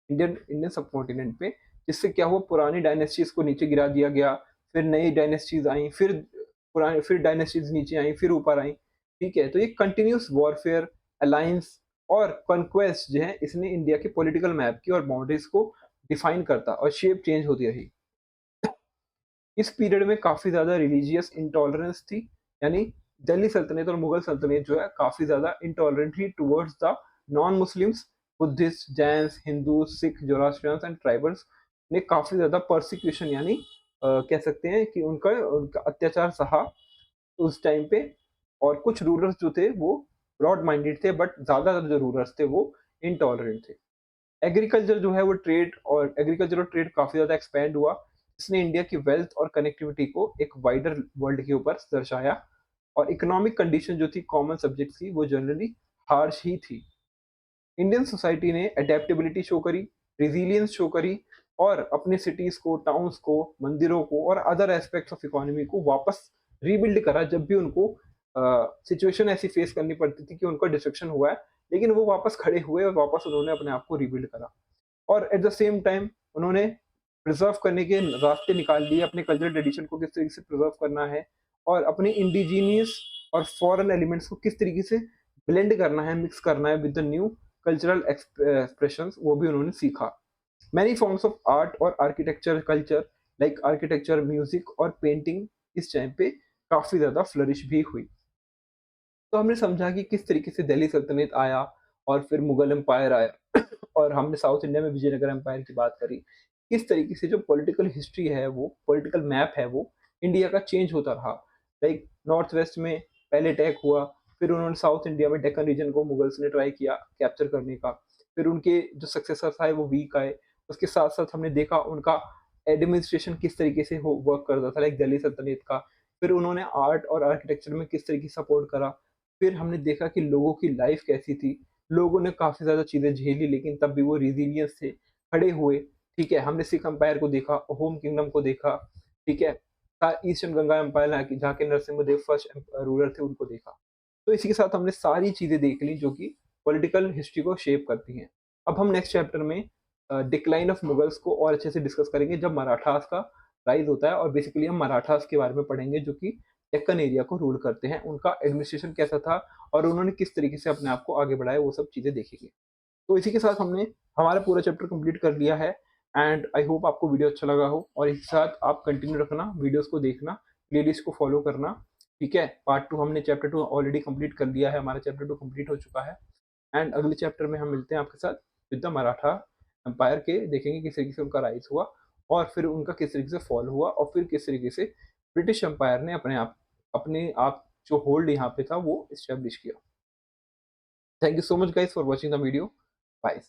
इंडियन इंडियन सबकॉन्टिनेंट पे, जिससे क्या हुआ, पुरानी डायनेस्टीज़ को नीचे गिरा दिया गया, फिर नई डायनेस्टीज़ आईं, फिर डायनेस्टीज़ नीचे आईं, फिर ऊपर आईं, ठीक है? तो ये कंटिन्यूअस वॉरफेयर, अलायंस और कॉन्क्वेस्ट जो है, इसने इंडिया के पॉलिटिकल मैप की और बाउंड्रीज़ को डिफाइन करता और शेप चेंज होती रही। इस पीरियड में काफ़ी ज़्यादा रिलीजियस इंटॉलरेंस थी, यानी दिल्ली सल्तनत और मुगल सल्तनत जो है काफ़ी ज़्यादा इंटॉलरेंट थी towards the non Muslims, Buddhist, Jains, Hindu, Sikh, Zoroastrians and tribals ने काफ़ी ज़्यादा परसिक्यूशन, यानी कह सकते हैं कि उनका उनका अत्याचार सहा उस टाइम पे। और कुछ रूलर्स जो थे वो ब्रॉड माइंडेड थे, बट ज़्यादातर जो रूलर्स थे वो इंटॉलरेंट थे। एग्रीकल्चर जो है वो एग्रीकल्चर और ट्रेड काफ़ी ज़्यादा एक्सपैंड हुआ, जिसने इंडिया की वेल्थ और कनेक्टिविटी को एक वाइडर वर्ल्ड के ऊपर दर्शाया। और इकोनॉमिक कंडीशन जो थी कॉमन सब्जेक्ट की, वो जनरली हार्श ही थी। इंडियन सोसाइटी ने अडेप्टेबिलिटी शो करी, रेजिलियंस शो करी और अपने सिटीज़ को, टाउन्स को, मंदिरों को और अदर एस्पेक्ट्स ऑफ इकोनॉमी को वापस रीबिल्ड करा जब भी उनको सिचुएशन ऐसी फेस करनी पड़ती थी कि उनका डिस्ट्रक्शन हुआ है, लेकिन वो वापस खड़े हुए और वापस उन्होंने अपने आप को रीबिल्ड करा। और एट द सेम टाइम उन्होंने प्रिजर्व करने के रास्ते निकाल लिए, अपने कल्चरल ट्रेडिशन को किस तरीके से प्रिजर्व करना है और अपने इंडिजीनियस और फॉरेन एलिमेंट्स को किस तरीके से ब्लेंड करना है, मिक्स करना है with the new cultural expressions, वो भी उन्होंने सीखा। मैनी फॉर्म्स ऑफ आर्ट और architecture culture, like architecture, music और पेंटिंग इस टाइम पे काफ़ी ज़्यादा फ्लरिश भी हुई। तो हमने समझा कि किस तरीके से दिल्ली सल्तनत आया और फिर मुगल एम्पायर आया और हमने साउथ इंडिया में विजयनगर एम्पायर की बात करी। किस तरीके से जो पॉलिटिकल हिस्ट्री है, वो पॉलिटिकल मैप है, वो इंडिया का चेंज होता रहा। लाइक नॉर्थ वेस्ट में पहले अटैक हुआ, फिर उन्होंने साउथ इंडिया में डेक्कन रीजन को मुगल्स ने ट्राई किया कैप्चर करने का, फिर उनके जो सक्सेसर्स आए वो वीक आए। उसके साथ-साथ हमने देखा उनका एडमिनिस्ट्रेशन किस तरीके से हो वर्क करता था, लाइक दिल्ली सल्तनत का। फिर उन्होंने आर्ट और आर्किटेक्चर में किस तरीके से सपोर्ट करा। फिर हमने देखा कि लोगों की लाइफ कैसी थी। लोगों ने काफ़ी ज़्यादा चीज़ें झेली, लेकिन तब भी वो रेज़िलियंस थे, खड़े हुए, ठीक है? हमने सिख एम्पायर को देखा, अहोम किंगडम को देखा, ठीक है? ईस्टर्न गंगा एम्पायर जहाँ के नरसिम्हा फर्स्ट रूलर थे, उनको देखा। तो इसी के साथ हमने सारी चीज़ें देख ली जो कि पॉलिटिकल हिस्ट्री को शेप करती हैं। अब हम नेक्स्ट चैप्टर में डिक्लाइन ऑफ मुगल्स को और अच्छे से डिस्कस करेंगे, जब मराठास का राइज़ होता है, और बेसिकली हम मराठास के बारे में पढ़ेंगे जो कि डेक्कन एरिया को रूल करते हैं। उनका एडमिनिस्ट्रेशन कैसा था और उन्होंने किस तरीके से अपने आप को आगे बढ़ाया, वो सब चीज़ें देखेंगे। तो इसी के साथ हमने हमारा पूरा चैप्टर कंप्लीट कर लिया है। एंड आई होप आपको वीडियो अच्छा लगा हो, और इसी के साथ आप कंटिन्यू रखना, वीडियोज़ को देखना, प्लेलिस्ट को फॉलो करना, ठीक है? पार्ट 2 हमने चैप्टर 2 ऑलरेडी कंप्लीट कर लिया है, हमारा चैप्टर 2 कंप्लीट हो चुका है। एंड अगले चैप्टर में हम मिलते हैं आपके साथ विद द मराठा एम्पायर के, देखेंगे किस तरीके से उनका राइज़ हुआ और फिर उनका किस तरीके से फॉल हुआ और फिर किस तरीके से ब्रिटिश एम्पायर ने अपने आप जो होल्ड यहाँ पे था वो एस्टेब्लिश किया। Thank you so much guys for watching the video. Bye.